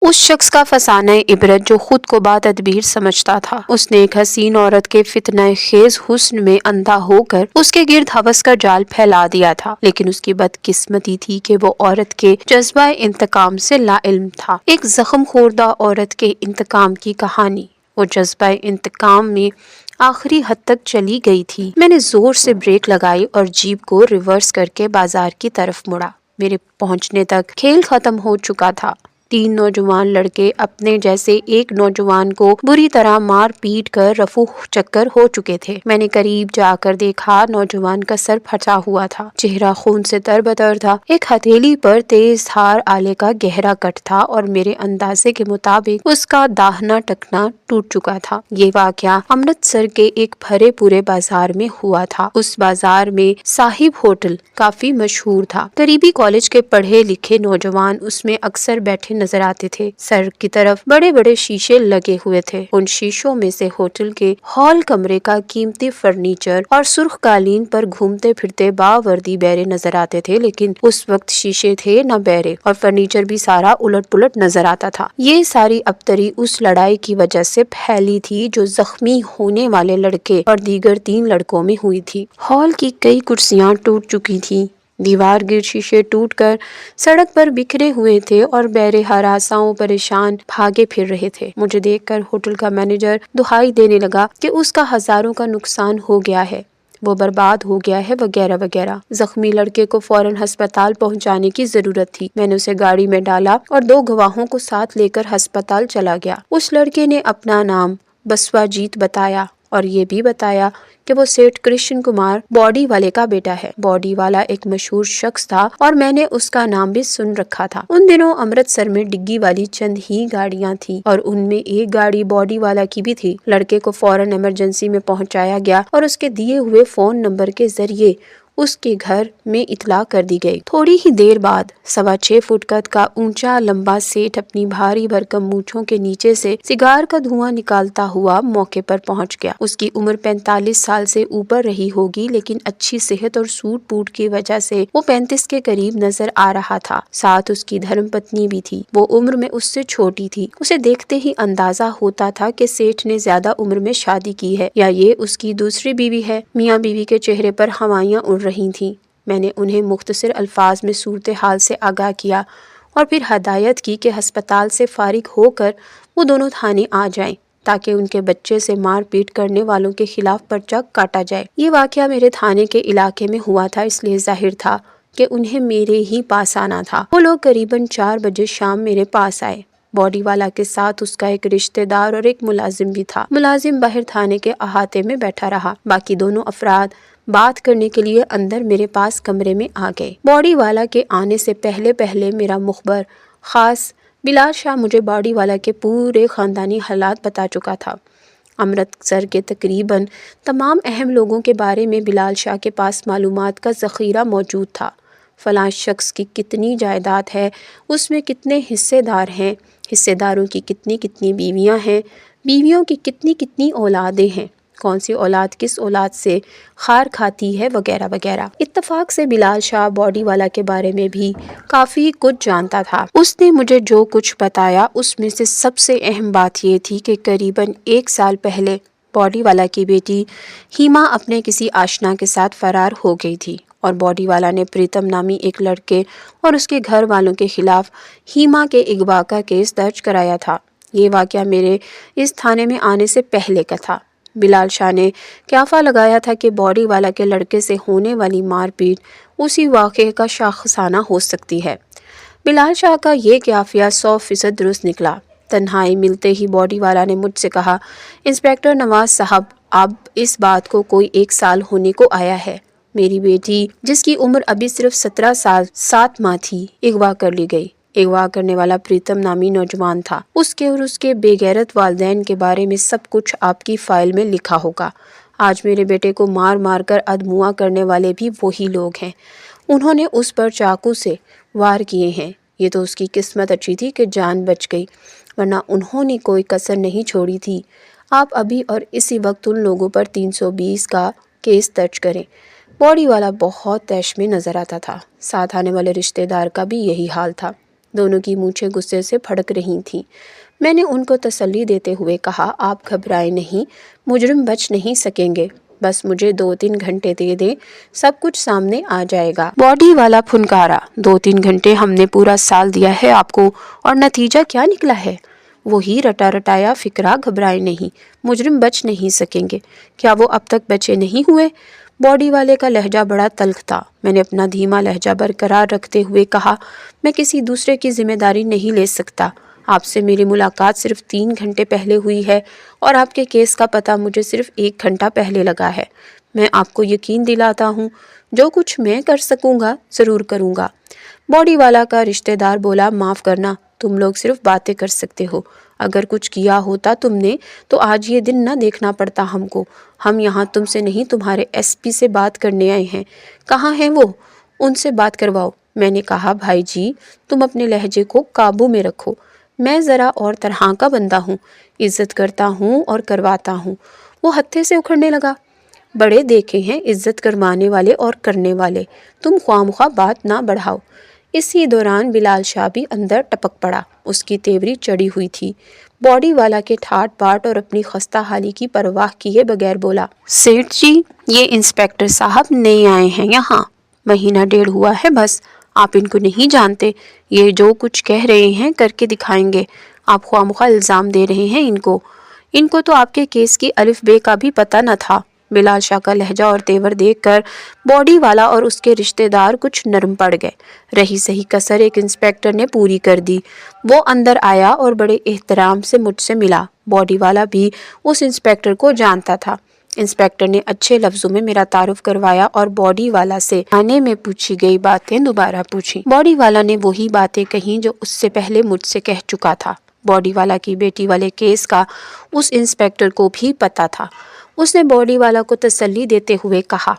اس شخص کا فسانہ عبرت جو خود کو باتدبیر سمجھتا تھا، اس نے ایک حسین عورت کے فتنہ خیز حسن میں اندھا ہو کر اس کے گرد ہوس کا جال پھیلا دیا تھا، لیکن اس کی بدقسمتی تھی کہ وہ عورت کے جذبہ انتقام سے لا علم تھا۔ ایک زخم خوردہ عورت کے انتقام کی کہانی وہ جذبہ انتقام میں آخری حد تک چلی گئی تھی۔ میں نے زور سے بریک لگائی اور جیپ کو ریورس کر کے بازار کی طرف مڑا۔ میرے پہنچنے تک کھیل ختم ہو چکا تھا۔ 3 نوجوان لڑکے اپنے جیسے ایک نوجوان کو بری طرح مار پیٹ کر رفو چکر ہو چکے تھے۔ میں نے قریب جا کر دیکھا، نوجوان کا سر پھٹا ہوا تھا، چہرہ خون سے تربتر تھا، ایک ہتھیلی پر تیز دھار آلے کا گہرا کٹ تھا اور میرے اندازے کے مطابق اس کا داہنا ٹخنا ٹوٹ چکا تھا۔ یہ واقعہ امرتسر کے ایک بھرے پورے بازار میں ہوا تھا۔ اس بازار میں صاحب ہوٹل کافی مشہور تھا۔ قریبی کالج کے پڑھے لکھے نوجوان اس میں اکثر بیٹھے نظر آتے تھے۔ سر کی طرف بڑے بڑے شیشے لگے ہوئے تھے، ان شیشوں میں سے ہوٹل کے ہال کمرے کا قیمتی فرنیچر اور سرخ قالین پر گھومتے پھرتے باوردی بیرے نظر آتے تھے، لیکن اس وقت شیشے تھے نہ بیرے، اور فرنیچر بھی سارا الٹ پلٹ نظر آتا تھا۔ یہ ساری ابتری اس لڑائی کی وجہ سے پھیلی تھی جو زخمی ہونے والے لڑکے اور دیگر 3 لڑکوں میں ہوئی تھی۔ ہال کی کئی کرسیاں ٹوٹ چکی تھیں، دیوار گرد شیشے ٹوٹ کر سڑک پر بکھرے ہوئے تھے اور بہرے ہراساں پریشان بھاگے پھر رہے تھے۔ مجھے دیکھ کر ہوٹل کا مینیجر دہائی دینے لگا کہ اس کا ہزاروں کا نقصان ہو گیا ہے، وہ برباد ہو گیا ہے، وغیرہ وغیرہ۔ زخمی لڑکے کو فوراً ہسپتال پہنچانے کی ضرورت تھی۔ میں نے اسے گاڑی میں ڈالا اور 2 گواہوں کو ساتھ لے کر ہسپتال چلا گیا۔ اس لڑکے نے اپنا نام بسوا جیت بتایا اور یہ بھی بتایا کہ وہ سیٹھ کرشن کمار باڈی والے کا بیٹا ہے۔ باڈی والا ایک مشہور شخص تھا اور میں نے اس کا نام بھی سن رکھا تھا۔ ان دنوں امرتسر میں ڈگی والی چند ہی گاڑیاں تھیں اور ان میں ایک گاڑی باڈی والا کی بھی تھی۔ لڑکے کو فوراً ایمرجنسی میں پہنچایا گیا اور اس کے دیے ہوئے فون نمبر کے ذریعے اس کے گھر میں اطلاع کر دی گئی۔ تھوڑی ہی دیر بعد 6.25 فٹ قد کا اونچا لمبا سیٹھ اپنی بھاری بھرکم مونچھوں کے نیچے سے سگار کا دھواں نکالتا ہوا موقع پر پہنچ گیا۔ اس کی عمر 45 سال سے اوپر رہی ہوگی، لیکن اچھی صحت اور سوٹ بوٹ کی وجہ سے وہ 35 کے قریب نظر آ رہا تھا۔ ساتھ اس کی دھرم پتنی بھی تھی، وہ عمر میں اس سے چھوٹی تھی۔ اسے دیکھتے ہی اندازہ ہوتا تھا کہ سیٹھ نے زیادہ عمر میں شادی کی ہے یا یہ اس کی دوسری بیوی ہے۔ میاں بیوی کے چہرے پر ہوائیاں اڑ رہی تھیں۔ میں نے انہیں مختصر الفاظ میں صورتحال سے آگاہ کیا اور پھر ہدایت کی کہ ہسپتال سے فارغ ہو کر وہ دونوں تھانے آ جائیں تاکہ ان کے بچے سے مار پیٹ کرنے والوں کے خلاف پرچہ کاٹا جائے۔ یہ واقعہ میرے تھانے کے علاقے میں ہوا تھا، اس لیے ظاہر تھا کہ انہیں میرے ہی پاس آنا تھا۔ وہ لوگ قریباً 4 بجے شام میرے پاس آئے۔ باڈی والا کے ساتھ اس کا ایک رشتہ دار اور ایک ملازم بھی تھا۔ ملازم باہر تھانے کے احاطے میں بیٹھا رہا، باقی دونوں افراد بات کرنے کے لیے اندر میرے پاس کمرے میں آ گئے۔ باڈی والا کے آنے سے پہلے میرا مخبر خاص بلال شاہ مجھے باڈی والا کے پورے خاندانی حالات بتا چکا تھا۔ امرتسر کے تقریباً تمام اہم لوگوں کے بارے میں بلال شاہ کے پاس معلومات کا ذخیرہ موجود تھا۔ فلاں شخص کی کتنی جائیداد ہے، اس میں کتنے حصے دار ہیں، حصے داروں کی کتنی بیویاں ہیں، بیویوں کی کتنی اولادیں ہیں، کون سی اولاد کس اولاد سے خار کھاتی ہے، وغیرہ وغیرہ۔ اتفاق سے بلال شاہ باڈی والا کے بارے میں بھی کافی کچھ جانتا تھا۔ اس نے مجھے جو کچھ بتایا اس میں سے سب سے اہم بات یہ تھی کہ قریباً 1 سال پہلے باڈی والا کی بیٹی ہیما اپنے کسی آشنا کے ساتھ فرار ہو گئی تھی اور باڈی والا نے پریتم نامی ایک لڑکے اور اس کے گھر والوں کے خلاف ہیما کے اغوا کا کیس درج کرایا تھا۔ یہ واقعہ میرے اس تھانے میں آنے سے پہلے کا تھا۔ بلال شاہ نے قیافہ لگایا تھا کہ باڈی والا کے لڑکے سے ہونے والی مار پیٹ اسی واقعے کا شاخسانہ ہو سکتی ہے۔ بلال شاہ کا یہ قیافہ 100% درست نکلا۔ تنہائی ملتے ہی باڈی والا نے مجھ سے کہا، انسپکٹر نواز صاحب، اب اس بات کو کوئی 1 سال ہونے کو آیا ہے۔ میری بیٹی جس کی عمر ابھی صرف 17 سال 7 ماہ تھی، اغوا کر لی گئی۔ اغوا کرنے والا پریتم نامی نوجوان تھا۔ اس کے اور اس کے بے غیرت والدین کے بارے میں سب کچھ آپ کی فائل میں لکھا ہوگا۔ آج میرے بیٹے کو مار مار کر ادموا کرنے والے بھی وہی لوگ ہیں۔ انہوں نے اس پر چاقو سے وار کیے ہیں۔ یہ تو اس کی قسمت اچھی تھی کہ جان بچ گئی، ورنہ انہوں نے کوئی کسر نہیں چھوڑی تھی۔ آپ ابھی اور اسی وقت ان لوگوں پر 320 کا کیس درج کریں۔ باڈی والا بہت طیش میں نظر آتا تھا۔ ساتھ آنے والے رشتہ دار کا بھی یہی حال تھا۔ دونوں کی مونچھیں غصے سے پھڑک رہی تھیں۔ میں نے ان کو تسلی دیتے ہوئے کہا، آپ گھبرائیں نہیں، مجرم بچ نہیں سکیں گے، بس مجھے 2-3 گھنٹے دے دیں، سب کچھ سامنے آ جائے گا۔ باڈی والا پھنکارا، 2-3 گھنٹے ہم نے پورا سال دیا ہے آپ کو، اور نتیجہ کیا نکلا ہے؟ وہی رٹا رٹایا فکرہ، گھبرائیں نہیں، مجرم بچ نہیں سکیں گے۔ کیا وہ اب تک بچے نہیں ہوئے؟ باڈی والے کا لہجہ بڑا تلخ تھا۔ میں نے اپنا دھیما لہجہ برقرار رکھتے ہوئے کہا، میں کسی دوسرے کی ذمہ داری نہیں لے سکتا۔ آپ سے میری ملاقات صرف 3 گھنٹے پہلے ہوئی ہے اور آپ کے کیس کا پتہ مجھے صرف 1 گھنٹہ پہلے لگا ہے۔ میں آپ کو یقین دلاتا ہوں، جو کچھ میں کر سکوں گا ضرور کروں گا۔ باڈی والا کا رشتہ دار بولا، معاف کرنا، تم لوگ صرف باتیں کر سکتے ہو، اگر کچھ کیا ہوتا تم نے تو آج یہ دن نہ دیکھنا پڑتا ہم کو۔ ہم یہاں تم سے نہیں تمہارے ایس پی سے بات کرنے آئے ہیں۔ کہاں ہیں وہ؟ ان سے بات کرواؤ۔ میں نے کہا، بھائی جی تم اپنے لہجے کو قابو میں رکھو، میں ذرا اور طرح کا بندہ ہوں، عزت کرتا ہوں اور کرواتا ہوں۔ وہ ہتھے سے اکھڑنے لگا، بڑے دیکھے ہیں عزت کروانے والے اور کرنے والے، تم خواہ بات نہ بڑھاؤ۔ اسی دوران بلال شاہ بھی اندر ٹپک پڑا، اس کی تیوری چڑھی ہوئی تھی۔ باڈی والا کے ٹھاٹ باٹ اور اپنی خستہ حالی کی پرواہ کیے بغیر بولا، سیٹھ جی یہ انسپیکٹر صاحب نئے آئے ہیں یہاں، 1.5 مہینہ ہوا ہے بس، آپ ان کو نہیں جانتے، یہ جو کچھ کہہ رہے ہیں کر کے دکھائیں گے، آپ خواہ الزام دے رہے ہیں ان کو تو آپ کے کیس کی الف بے کا بھی پتہ نہ تھا۔ بلال شاہ کا لہجہ اور تیور دیکھ کر باڈی والا اور اس کے رشتہ دار کچھ نرم پڑ گئے۔ رہی سہی کسر ایک انسپیکٹر نے پوری کر دی۔ وہ اندر آیا اور بڑے احترام سے مجھ سے ملا۔ باڈی والا بھی اس انسپیکٹر کو جانتا تھا۔ انسپیکٹر نے اچھے لفظوں میں میرا تعارف کروایا اور باڈی والا سے آنے میں پوچھی گئی باتیں دوبارہ پوچھی۔ باڈی والا نے وہی باتیں کہیں جو اس سے پہلے مجھ سے کہہ چکا تھا۔ باڈی والا کی بیٹی والے کیس کا اس انسپیکٹر کو بھی پتا تھا۔ اس نے باڈی والا کو تسلی دیتے ہوئے کہا،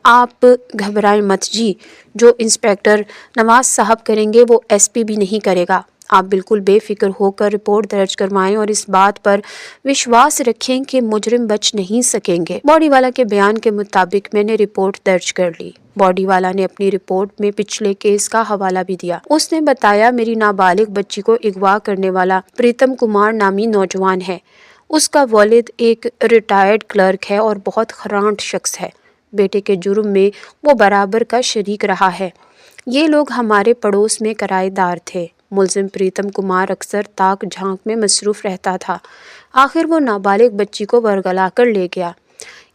آپ گھبرائیں مت جی، جو انسپیکٹر نواز صاحب کریں گے وہ ایس پی بھی نہیں کرے گا۔ آپ بالکل بے فکر ہو کر رپورٹ درج کروائیں اور اس بات پر وشواس رکھیں کہ مجرم بچ نہیں سکیں گے۔ باڈی والا کے بیان کے مطابق میں نے رپورٹ درج کر لی۔ باڈی والا نے اپنی رپورٹ میں پچھلے کیس کا حوالہ بھی دیا۔ اس نے بتایا، میری نابالغ بچی کو اغوا کرنے والا پریتم کمار نامی نوجوان ہے۔ اس کا والد ایک ریٹائرڈ کلرک ہے اور بہت خرانٹ شخص ہے۔ بیٹے کے جرم میں وہ برابر کا شریک رہا ہے۔ یہ لوگ ہمارے پڑوس میں کرائے دار تھے۔ ملزم پریتم کمار اکثر تاک جھانک میں مصروف رہتا تھا۔ آخر وہ نابالغ بچی کو ورگلا کر لے گیا۔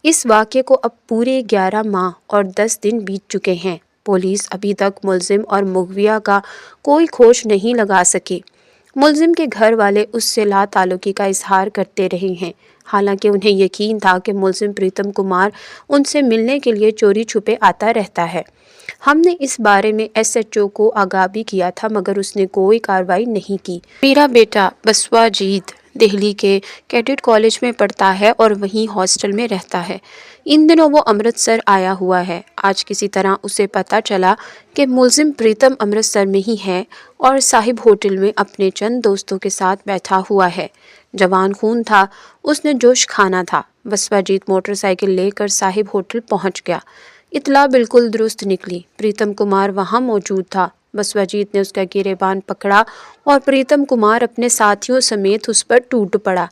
اس واقعے کو اب پورے 11 ماہ اور 10 دن بیت چکے ہیں۔ پولیس ابھی تک ملزم اور مغویہ کا کوئی کھوج نہیں لگا سکی۔ ملزم کے گھر والے اس سے لا تعلقی کا اظہار کرتے رہے ہیں، حالانکہ انہیں یقین تھا کہ ملزم پریتم کمار ان سے ملنے کے لیے چوری چھپے آتا رہتا ہے۔ ہم نے اس بارے میں ایس ایچ او کو آگاہ بھی کیا تھا مگر اس نے کوئی کارروائی نہیں کی۔ میرا بیٹا بسوا جیت دہلی کے کیڈٹ کالج میں پڑھتا ہے اور وہیں ہاسٹل میں رہتا ہے۔ ان دنوں وہ امرتسر آیا ہوا ہے۔ آج کسی طرح اسے پتہ چلا کہ ملزم پریتم امرتسر میں ہی ہے اور صاحب ہوٹل میں اپنے چند دوستوں کے ساتھ بیٹھا ہوا ہے۔ جوان خون تھا، اس نے جوش کھانا تھا۔ بسوا جیت موٹر سائیکل لے کر صاحب ہوٹل پہنچ گیا۔ اطلاع بالکل درست نکلی، پریتم کمار وہاں موجود تھا۔ بسوا جیت نے اس کا گریبان پکڑا اور پریتم کمار اپنے ساتھیوں سمیت اس پر ٹوٹ پڑا۔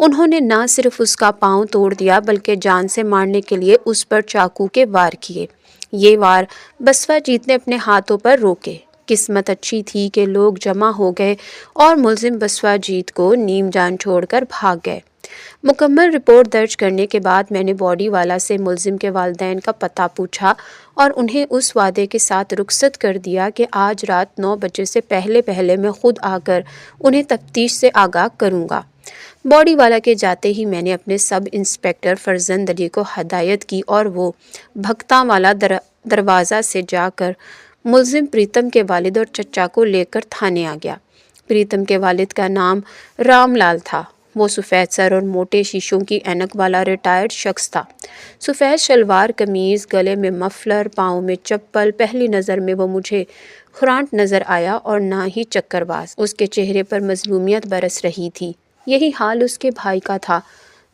انہوں نے نہ صرف اس کا پاؤں توڑ دیا بلکہ جان سے مارنے کے لیے اس پر چاقو کے وار کیے۔ یہ وار بسوا جیت نے اپنے ہاتھوں پر روکے۔ قسمت اچھی تھی کہ لوگ جمع ہو گئے اور ملزم بسوا جیت کو نیم جان چھوڑ کر بھاگ گئے۔ مکمل رپورٹ درج کرنے کے بعد میں نے باڈی والا سے ملزم کے والدین کا پتہ پوچھا اور انہیں اس وعدے کے ساتھ رخصت کر دیا کہ آج رات 9 بجے سے پہلے میں خود آ کر انہیں تفتیش سے آگاہ کروں گا۔ باڈی والا کے جاتے ہی میں نے اپنے سب انسپیکٹر فرزند علی کو ہدایت کی اور وہ بھگتاں والا دروازہ سے جا کر ملزم پریتم کے والد اور چچا کو لے کر تھانے آ گیا۔ پریتم کے والد کا نام رام لال تھا۔ وہ سفید سر اور موٹے شیشوں کی اینک والا ریٹائرڈ شخص تھا۔ سفید شلوار قمیض، گلے میں مفلر، پاؤں میں چپل۔ پہلی نظر میں وہ مجھے خرانٹ نظر آیا اور نہ ہی چکر باز۔ اس کے چہرے پر مظلومیت برس رہی تھی۔ یہی حال اس کے بھائی کا تھا۔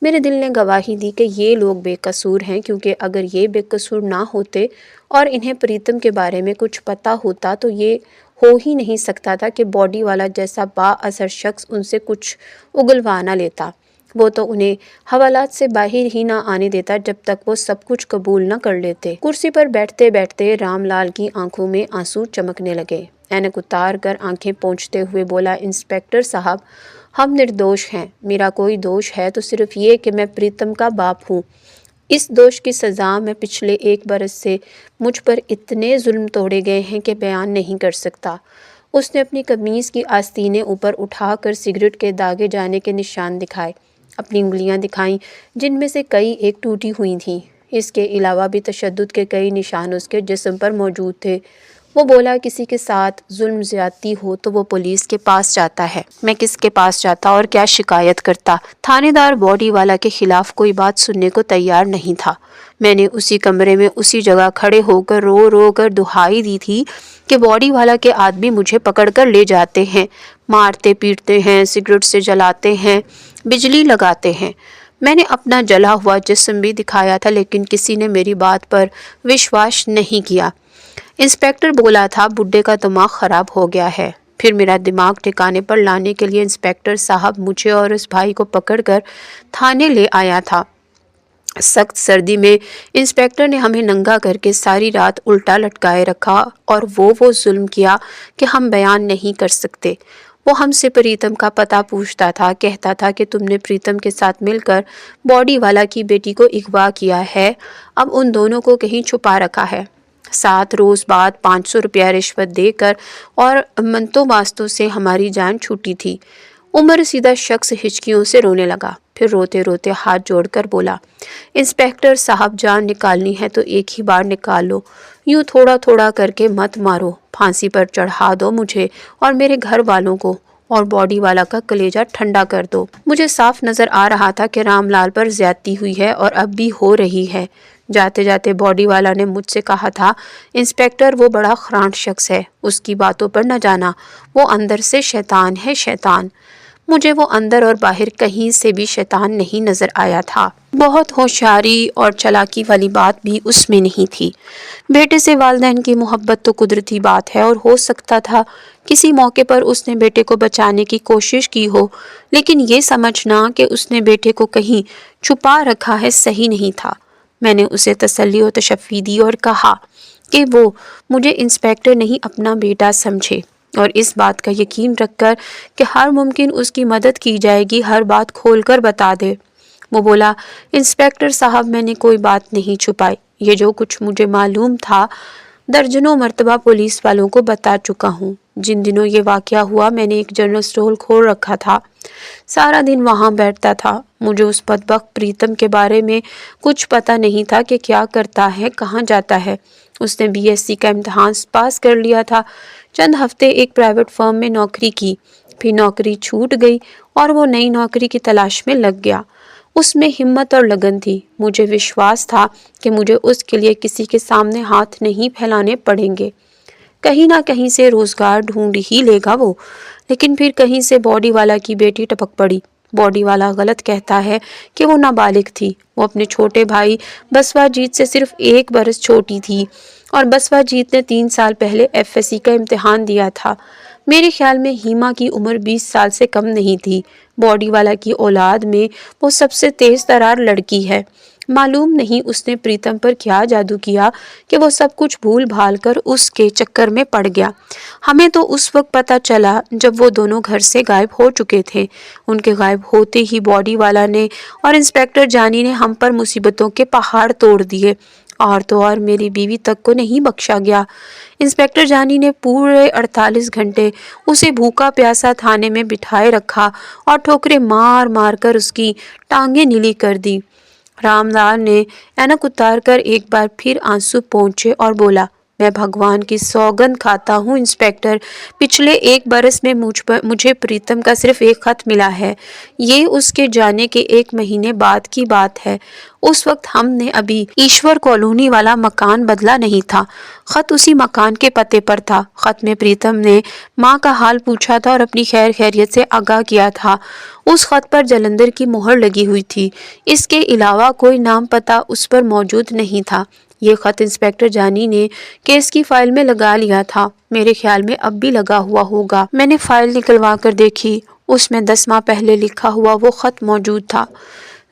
میرے دل نے گواہی دی کہ یہ لوگ بے قصور ہیں، کیونکہ اگر یہ بے قصور نہ ہوتے اور انہیں پریتم کے بارے میں کچھ پتہ ہوتا تو یہ ہو ہی نہیں سکتا تھا کہ باڈی والا جیسا با اثر شخص ان سے کچھ اگلوا نہ لیتا۔ وہ تو انہیں حوالات سے باہر ہی نہ آنے دیتا جب تک وہ سب کچھ قبول نہ کر لیتے۔ کرسی پر بیٹھتے بیٹھتے رام لال کی آنکھوں میں آنسو چمکنے لگے۔ اینک اتار کر آنکھیں پونچھتے ہوئے بولا، انسپکٹر صاحب، ہم نردوش ہیں۔ میرا کوئی دوش ہے تو صرف یہ کہ میں پریتم کا باپ ہوں۔ اس دوش کی سزا میں پچھلے 1 برس سے مجھ پر اتنے ظلم توڑے گئے ہیں کہ بیان نہیں کر سکتا۔ اس نے اپنی قمیض کی آستینیں اوپر اٹھا کر سگریٹ کے داغے جانے کے نشان دکھائے، اپنی انگلیاں دکھائیں جن میں سے کئی ایک ٹوٹی ہوئی تھیں۔ اس کے علاوہ بھی تشدد کے کئی نشان اس کے جسم پر موجود تھے۔ وہ بولا، کسی کے ساتھ ظلم زیادتی ہو تو وہ پولیس کے پاس جاتا ہے۔ میں کس کے پاس جاتا اور کیا شکایت کرتا؟ تھانے دار باڈی والا کے خلاف کوئی بات سننے کو تیار نہیں تھا۔ میں نے اسی کمرے میں اسی جگہ کھڑے ہو کر رو رو کر دہائی دی تھی کہ باڈی والا کے آدمی مجھے پکڑ کر لے جاتے ہیں، مارتے پیٹتے ہیں، سگریٹ سے جلاتے ہیں، بجلی لگاتے ہیں۔ میں نے اپنا جلا ہوا جسم بھی دکھایا تھا لیکن کسی نے میری بات پر وشواس نہیں کیا۔ انسپکٹر بولا تھا، بڈھے کا دماغ خراب ہو گیا ہے۔ پھر میرا دماغ ٹھکانے پر لانے کے لیے انسپکٹر صاحب مجھے اور اس بھائی کو پکڑ کر تھانے لے آیا تھا۔ سخت سردی میں انسپکٹر نے ہمیں ننگا کر کے ساری رات الٹا لٹکائے رکھا اور وہ ظلم کیا کہ ہم بیان نہیں کر سکتے۔ وہ ہم سے پریتم کا پتہ پوچھتا تھا، کہتا تھا کہ تم نے پریتم کے ساتھ مل کر باڈی والا کی بیٹی کو اغوا کیا ہے، اب ان دونوں کو کہیں چھپا رکھا ہے۔ 7 روز بعد 500 روپیہ رشوت دے کر اور منتوں واسطوں سے ہماری جان چھوٹی تھی۔ عمر رسیدہ شخص ہچکیوں سے رونے لگا، پھر روتے روتے ہاتھ جوڑ کر بولا، انسپکٹر صاحب، جان نکالنی ہے تو ایک ہی بار نکال لو، یوں تھوڑا تھوڑا کر کے مت مارو، پھانسی پر چڑھا دو مجھے اور میرے گھر والوں کو، اور باڈی والا کا کلیجہ ٹھنڈا کر دو۔ مجھے صاف نظر آ رہا تھا کہ رام لال پر زیادتی ہوئی ہے اور اب بھی ہو رہی ہے۔ جاتے جاتے باڈی والا نے مجھ سے کہا تھا، انسپکٹر وہ بڑا خرانٹ شخص ہے، اس کی باتوں پر نہ جانا، وہ اندر سے شیطان ہے، شیطان۔ مجھے وہ اندر اور باہر کہیں سے بھی شیطان نہیں نظر آیا تھا۔ بہت ہوشیاری اور چلاکی والی بات بھی اس میں نہیں تھی۔ بیٹے سے والدین کی محبت تو قدرتی بات ہے اور ہو سکتا تھا کسی موقع پر اس نے بیٹے کو بچانے کی کوشش کی ہو، لیکن یہ سمجھنا کہ اس نے بیٹے کو کہیں چھپا رکھا ہے صحیح نہیں تھا۔ میں نے اسے تسلی و تشفی دی اور کہا کہ وہ مجھے انسپکٹر نہیں اپنا بیٹا سمجھے اور اس بات کا یقین رکھ کر کہ ہر ممکن اس کی مدد کی جائے گی ہر بات کھول کر بتا دے۔ وہ بولا، انسپکٹر صاحب، میں نے کوئی بات نہیں چھپائی، یہ جو کچھ مجھے معلوم تھا درجنوں مرتبہ پولیس والوں کو بتا چکا ہوں۔ جن دنوں یہ واقعہ ہوا میں نے ایک جنرل اسٹور کھول رکھا تھا، سارا دن وہاں بیٹھتا تھا۔ مجھے اس بدبخت پریتم کے بارے میں کچھ پتہ نہیں تھا کہ کیا کرتا ہے، کہاں جاتا ہے۔ اس نے BSc کا امتحان پاس کر لیا تھا، چند ہفتے ایک پرائیویٹ فرم میں نوکری کی، پھر نوکری چھوٹ گئی اور وہ نئی نوکری کی تلاش میں لگ گیا۔ اس میں ہمت اور لگن تھی۔ مجھے وشواس تھا کہ مجھے اس کے لیے کسی کے سامنے ہاتھ نہیں پھیلانے پڑیں گے، کہیں نہ کہیں سے روزگار ڈھونڈ ہی لے گا وہ۔ لیکن پھر کہیں سے باڈی والا کی بیٹی ٹپک پڑی۔ باڈی والا غلط کہتا ہے کہ وہ نابالغ تھی، وہ اپنے چھوٹے بھائی بسوا جیت سے صرف 1 برس چھوٹی تھی اور بسوا جیت نے 3 سال پہلے FSC کا امتحان دیا تھا۔ میرے خیال میں ہیما کی عمر 20 سال سے کم نہیں تھی۔ باڈی والا کی اولاد میں وہ سب سے تیز ترار لڑکی ہے۔ معلوم نہیں اس نے پریتم پر کیا جادو کیا کہ وہ سب کچھ بھول بھال کر اس کے چکر میں پڑ گیا۔ ہمیں تو اس وقت پتہ چلا جب وہ دونوں گھر سے غائب ہو چکے تھے۔ ان کے غائب ہوتے ہی باڈی والا نے اور انسپکٹر جانی نے ہم پر مصیبتوں کے پہاڑ توڑ دیے، اور تو اور میری بیوی تک کو نہیں بخشا گیا۔ انسپکٹر جانی نے پورے 48 گھنٹے اسے بھوکا پیاسا تھانے میں بٹھائے رکھا اور ٹھوکریں مار مار کر اس کی ٹانگیں نیلی کر دی۔ رام لال نے اینک اتار کر ایک بار پھر آنسو پونچھے اور بولا، میں بھگوان کی سوگند کھاتا ہوں انسپکٹر، پچھلے 1 برس میں مجھے پریتم کا صرف ایک خط ملا ہے۔ یہ اس کے جانے کے 1 مہینے بعد کی بات ہے۔ اس وقت ہم نے ابھی ایشور کالونی والا مکان بدلا نہیں تھا۔ خط اسی مکان کے پتے پر تھا۔ خط میں پریتم نے ماں کا حال پوچھا تھا اور اپنی خیر خیریت سے آگاہ کیا تھا۔ اس خط پر جلندر کی مہر لگی ہوئی تھی، اس کے علاوہ کوئی نام پتہ اس پر موجود نہیں تھا۔ یہ خط انسپکٹر جانی نے کیس کی فائل میں لگا لیا تھا۔ میرے خیال میں اب بھی لگا ہوا ہوگا۔ میں نے فائل نکلوا کر دیکھی، اس میں 10 ماہ پہلے لکھا ہوا وہ خط موجود تھا۔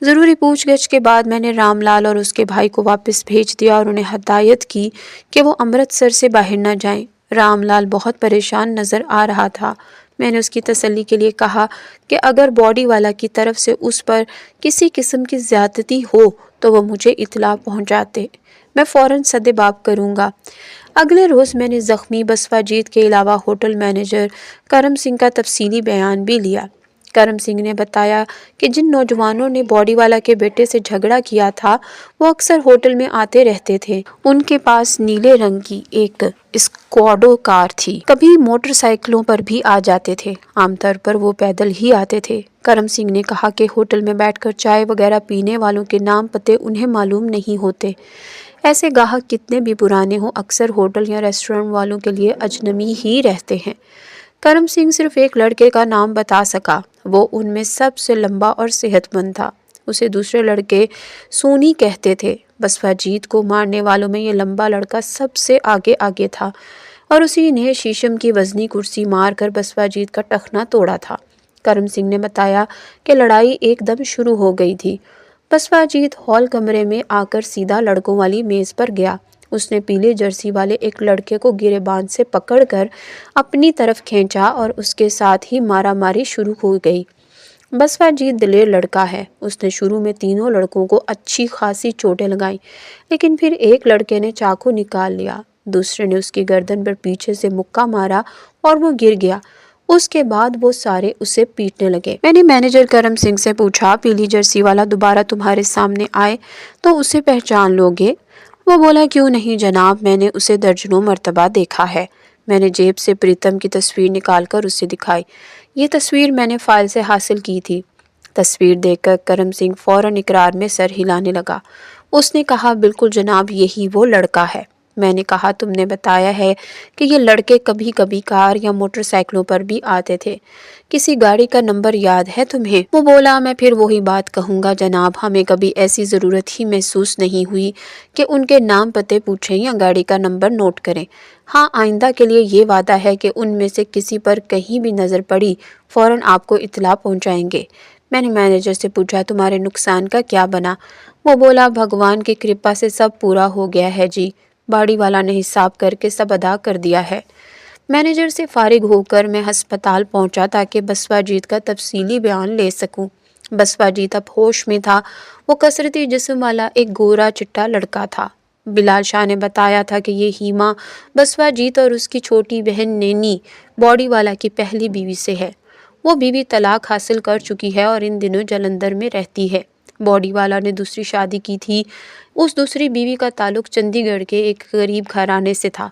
ضروری پوچھ گچھ کے بعد میں نے رام لال اور اس کے بھائی کو واپس بھیج دیا اور انہیں ہدایت کی کہ وہ امرتسر سے باہر نہ جائیں۔ رام لال بہت پریشان نظر آ رہا تھا۔ میں نے اس کی تسلی کے لیے کہا کہ اگر باڈی والا کی طرف سے اس پر کسی قسم کی زیادتی ہو تو وہ مجھے اطلاع پہنچاتے، میں فوراً سد باب کروں گا۔ اگلے روز میں نے زخمی بسوا جیت کے علاوہ ہوٹل مینیجر کرم سنگھ کا تفصیلی بیان بھی لیا۔ کرم سنگھ نے بتایا کہ جن نوجوانوں نے باڈی والا کے بیٹے سے جھگڑا کیا تھا وہ اکثر ہوٹل میں آتے رہتے تھے۔ ان کے پاس نیلے رنگ کی ایک اسکواڈو کار تھی، کبھی موٹر سائیکلوں پر بھی آ جاتے تھے، عام طور پر وہ پیدل ہی آتے تھے۔ کرم سنگھ نے کہا کہ ہوٹل میں بیٹھ کر چائے وغیرہ پینے والوں کے نام پتے انہیں معلوم نہیں ہوتے۔ ایسے گاہک کتنے بھی پرانے ہوں اکثر ہوٹل یا ریسٹورنٹ والوں کے لیے اجنبی ہی رہتے ہیں۔ کرم سنگھ صرف ایک لڑکے کا نام بتا سکا، وہ ان میں سب سے لمبا اور صحت مند تھا۔ اسے دوسرے لڑکے سونی کہتے تھے۔ بسوا جیت کو مارنے والوں میں یہ لمبا لڑکا سب سے آگے تھا اور اسی نے شیشم کی وزنی کرسی مار کر بسوا جیت کا ٹخنا توڑا تھا۔ کرم سنگھ نے بتایا کہ لڑائی ایک دم شروع ہو گئی تھی۔ بسوا جیت ہال کمرے میں آ کر سیدھا لڑکوں والی میز پر گیا۔ اس نے پیلے جرسی والے ایک لڑکے کو گریبان سے پکڑ کر اپنی طرف کھینچا اور اس کے ساتھ ہی مارا ماری شروع ہو گئی۔ بسوا جیت دلیر لڑکا ہے، اس نے شروع میں تینوں لڑکوں کو اچھی خاصی چوٹیں لگائیں، لیکن پھر ایک لڑکے نے چاقو نکال لیا، دوسرے نے اس کی گردن پر پیچھے سے مکہ مارا اور وہ گر گیا۔ اس کے بعد وہ سارے اسے پیٹنے لگے۔ میں نے مینیجر کرم سنگھ سے پوچھا، پیلی جرسی والا دوبارہ تمہارے سامنے آئے تو اسے پہچان لوگے؟ وہ بولا، کیوں نہیں جناب، میں نے اسے درجنوں مرتبہ دیکھا ہے۔ میں نے جیب سے پریتم کی تصویر نکال کر اسے دکھائی۔ یہ تصویر میں نے فائل سے حاصل کی تھی۔ تصویر دیکھ کر کرم سنگھ فوراً اقرار میں سر ہلانے لگا۔ اس نے کہا، بالکل جناب، یہی وہ لڑکا ہے۔ میں نے کہا، تم نے بتایا ہے کہ یہ لڑکے کبھی کبھی کار یا موٹر سائیکلوں پر بھی آتے تھے، کسی گاڑی کا نمبر یاد ہے تمہیں؟ وہ بولا، میں پھر وہی بات کہوں گا جناب، ہمیں کبھی ایسی ضرورت ہی محسوس نہیں ہوئی کہ ان کے نام پتے پوچھیں یا گاڑی کا نمبر نوٹ کریں۔ ہاں، آئندہ کے لیے یہ وعدہ ہے کہ ان میں سے کسی پر کہیں بھی نظر پڑی فوراً آپ کو اطلاع پہنچائیں گے۔ میں نے مینیجر سے پوچھا، تمہارے نقصان کا کیا بنا؟ وہ بولا، بھگوان کی کرپا سے سب پورا ہو گیا ہے جی، باڑی والا نے حساب کر کے سب ادا کر دیا ہے۔ مینیجر سے فارغ ہو کر میں ہسپتال پہنچا تاکہ بسوا جیت کا تفصیلی بیان لے سکوں۔ بسوا جیت اب ہوش میں تھا۔ وہ کثرتی جسم والا ایک گورا چٹا لڑکا تھا۔ بلال شاہ نے بتایا تھا کہ یہ ہیما بسوا جیت اور اس کی چھوٹی بہن نینی باڑی والا کی پہلی بیوی سے ہے۔ وہ بیوی طلاق حاصل کر چکی ہے اور ان دنوں جلندھر میں رہتی ہے۔ باڑی والا نے دوسری شادی کی تھی۔ اس دوسری بیوی کا تعلق چندی گڑھ کے ایک غریب گھرانے سے تھا۔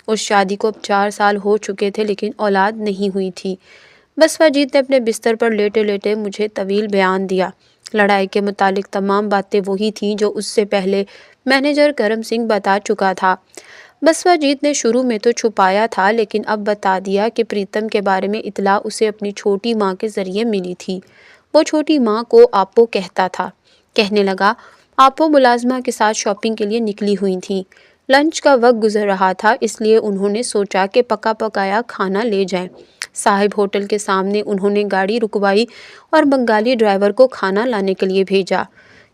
اس شادی کو اب 4 سال ہو چکے تھے لیکن اولاد نہیں ہوئی تھی۔ بسوا جیت نے اپنے بستر پر لیٹے لیٹے مجھے طویل بیان دیا۔ لڑائی کے متعلق تمام باتیں وہی تھیں جو اس سے پہلے مینیجر کرم سنگھ بتا چکا تھا۔ بسوا جیت نے شروع میں تو چھپایا تھا لیکن اب بتا دیا کہ پریتم کے بارے میں اطلاع اسے اپنی چھوٹی ماں کے ذریعے ملی تھی۔ وہ چھوٹی ماں کو آپو کہتا تھا۔ کہنے لگا، آپو ملازمہ کے ساتھ شاپنگ کے لیے نکلی ہوئی تھیں۔ لنچ کا وقت گزر رہا تھا، اس لیے انہوں نے سوچا کہ پکا پکایا کھانا لے جائیں۔ صاحب ہوٹل کے سامنے انہوں نے گاڑی رکوائی اور بنگالی ڈرائیور کو کھانا لانے کے لیے بھیجا۔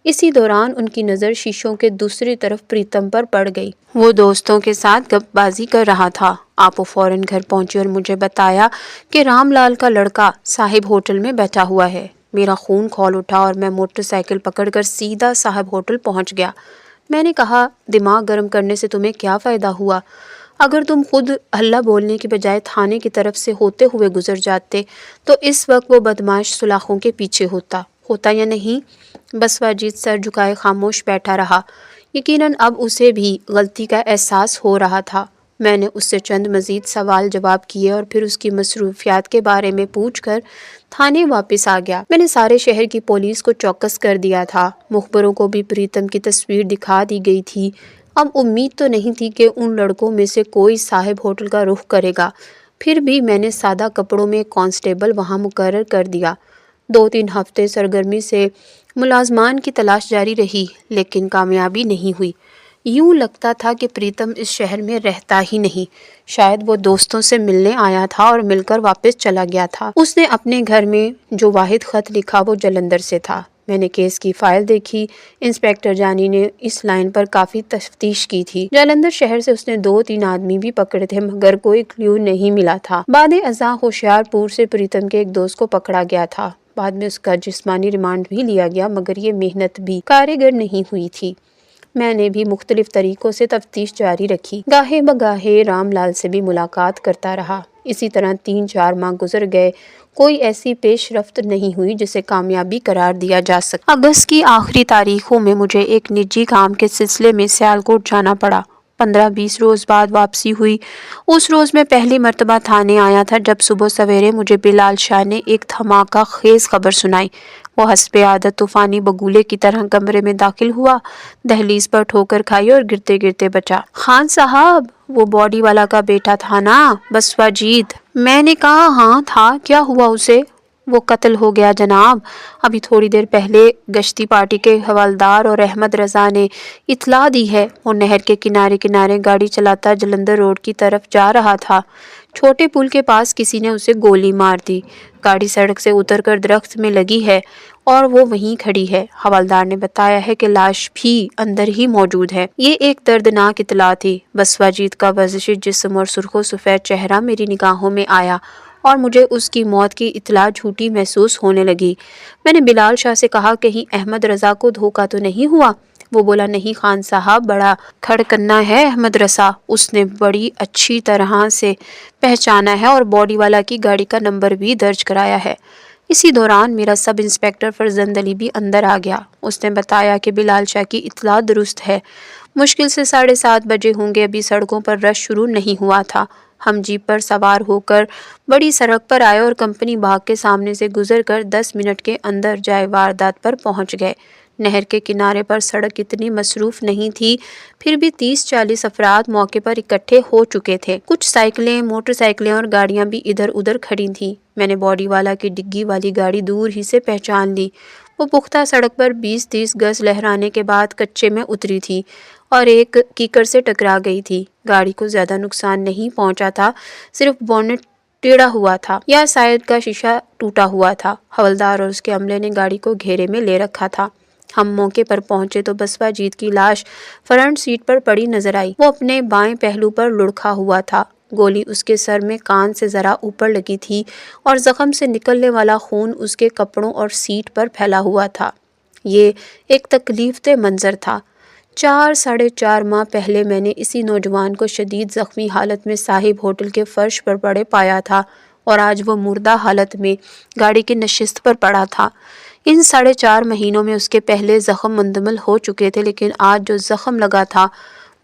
اسی دوران ان کی نظر شیشوں کے دوسری طرف پریتم پر پڑ گئی۔ وہ دوستوں کے ساتھ گپ بازی کر رہا تھا۔ آپو فوراً گھر پہنچی اور مجھے بتایا کہ رام لال کا لڑکا صاحب ہوٹل میں بیٹھا ہوا ہے۔ میرا خون کھول اٹھا اور میں موٹر سائیکل پکڑ کر سیدھا صاحب ہوٹل پہنچ گیا۔ میں نے کہا، دماغ گرم کرنے سے تمہیں کیا فائدہ ہوا؟ اگر تم خود ہلہ بولنے کی بجائے تھانے کی طرف سے ہوتے ہوئے گزر جاتے تو اس وقت وہ بدماش سلاخوں کے پیچھے ہوتا یا نہیں؟ بسوا جیت سر جھکائے خاموش بیٹھا رہا۔ یقیناً اب اسے بھی غلطی کا احساس ہو رہا تھا۔ میں نے اس سے چند مزید سوال جواب کیے اور پھر اس کی مصروفیات کے بارے میں پوچھ کر تھانے واپس آ گیا۔ میں نے سارے شہر کی پولیس کو چوکس کر دیا تھا۔ مخبروں کو بھی پریتم کی تصویر دکھا دی گئی تھی۔ اب امید تو نہیں تھی کہ ان لڑکوں میں سے کوئی صاحب ہوٹل کا رخ کرے گا۔ پھر بھی میں نے سادہ کپڑوں میں ایک کانسٹیبل وہاں مقرر کر دیا۔ 2-3 ہفتے سرگرمی سے ملازمان کی تلاش جاری رہی لیکن کامیابی نہیں ہوئی۔ یوں لگتا تھا کہ پریتم اس شہر میں رہتا ہی نہیں، شاید وہ دوستوں سے ملنے آیا تھا اور مل کر واپس چلا گیا تھا۔ اس نے اپنے گھر میں جو واحد خط لکھا وہ جلندر سے تھا۔ میں نے کیس کی فائل دیکھی، انسپیکٹر جانی نے اس لائن پر کافی تفتیش کی تھی۔ جلندر شہر سے اس نے 2-3 آدمی بھی پکڑے تھے مگر کوئی کلیو نہیں ملا تھا۔ بعد ازاں ہوشیار پور سے پریتم کے ایک دوست کو پکڑا گیا تھا، بعد میں اس کا جسمانی ریمانڈ بھی لیا گیا مگر یہ محنت بھی کارگر نہیں ہوئی تھی۔ میں نے بھی مختلف طریقوں سے تفتیش جاری رکھی، گاہے بگاہے رام لال سے بھی ملاقات کرتا رہا۔ اسی طرح 3-4 ماہ گزر گئے، کوئی ایسی پیش رفت نہیں ہوئی جسے کامیابی قرار دیا جا سکے۔ اگست کی آخری تاریخوں میں مجھے ایک نجی کام کے سلسلے میں سیالکوٹ جانا پڑا۔ 15-20 روز بعد واپسی ہوئی۔ اس روز میں پہلی مرتبہ تھانے آیا تھا جب صبح سویرے مجھے بلال شاہ نے ایک دھماکہ خیز خبر سنائی۔ وہ حسب عادت طوفانی بگولے کی طرح کمرے میں داخل ہوا، دہلیز پر ٹھوکر کھائی اور گرتے گرتے بچا۔ خان صاحب، وہ باڈی والا کا بیٹا تھا نا، بسوا جیت؟ میں نے کہا ہاں تھا، کیا ہوا اسے؟ وہ قتل ہو گیا جناب، ابھی تھوڑی دیر پہلے گشتی پارٹی کے حوالدار اور احمد رضا نے اطلاع دی ہے۔ وہ نہر کے کنارے کنارے گاڑی چلاتا جلندر روڈ کی طرف جا رہا تھا، چھوٹے پل کے پاس کسی نے اسے گولی مار دی۔ گاڑی سڑک سے اتر کر درخت میں لگی ہے اور وہ وہیں کھڑی ہے۔ حوالدار نے بتایا ہے کہ لاش بھی اندر ہی موجود ہے۔ یہ ایک دردناک اطلاع تھی۔ بسوا جیت کا ورزشی جسم اور سرخ و سفید چہرہ میری نگاہوں میں آیا اور مجھے اس کی موت کی اطلاع جھوٹی محسوس ہونے لگی۔ میں نے بلال شاہ سے کہا کہیں احمد رضا کو دھوکہ تو نہیں ہوا؟ وہ بولا نہیں خان صاحب، بڑا کھڑکنہ ہے احمد رضا، اس نے بڑی اچھی طرح سے پہچانا ہے اور باڈی والا کی گاڑی کا نمبر بھی درج کرایا ہے۔ اسی دوران میرا سب انسپیکٹر فرزند علی بھی اندر آ گیا۔ اس نے بتایا کہ بلال شاہ کی اطلاع درست ہے، مشکل سے 7:30 بجے ہوں گے، ابھی سڑکوں پر رش شروع نہیں ہوا تھا۔ ہم جیپ پر سوار ہو کر بڑی سڑک پر آئے اور کمپنی باغ کے سامنے سے گزر کر 10 منٹ کے اندر جائے واردات پر پہنچ گئے۔ نہر کے کنارے پر سڑک اتنی مصروف نہیں تھی، پھر بھی 30-40 افراد موقع پر اکٹھے ہو چکے تھے۔ کچھ سائیکلیں، موٹر سائیکلیں اور گاڑیاں بھی ادھر ادھر کھڑی تھیں۔ میں نے باڈی والا کی ڈگی والی گاڑی دور ہی سے پہچان لی۔ وہ پختہ سڑک پر 20-30 گز لہرانے کے بعد کچے میں اتری تھی اور ایک کیکر سے ٹکرا گئی تھی۔ گاڑی کو زیادہ نقصان نہیں پہنچا تھا، صرف بونٹ ٹیڑھا ہوا تھا یا سائیڈ کا شیشہ ٹوٹا ہوا تھا۔ حوالدار اور اس کے عملے نے گاڑی کو گھیرے میں لے رکھا تھا۔ ہم موقع پر پہنچے تو بسوا جیت کی لاش فرنٹ سیٹ پر پڑی نظر آئی۔ وہ اپنے بائیں پہلو پر لڑکھا ہوا تھا، گولی اس کے سر میں کان سے ذرا اوپر لگی تھی اور زخم سے نکلنے والا خون اس کے کپڑوں اور سیٹ پر پھیلا ہوا تھا۔ یہ ایک تکلیف دہ منظر تھا۔ 4-4.5 ماہ پہلے میں نے اسی نوجوان کو شدید زخمی حالت میں صاحب ہوٹل کے فرش پر پڑے پایا تھا اور آج وہ مردہ حالت میں گاڑی کی نشست پر پڑا تھا۔ ان 4.5 مہینوں میں اس کے پہلے زخم مندمل ہو چکے تھے، لیکن آج جو زخم لگا تھا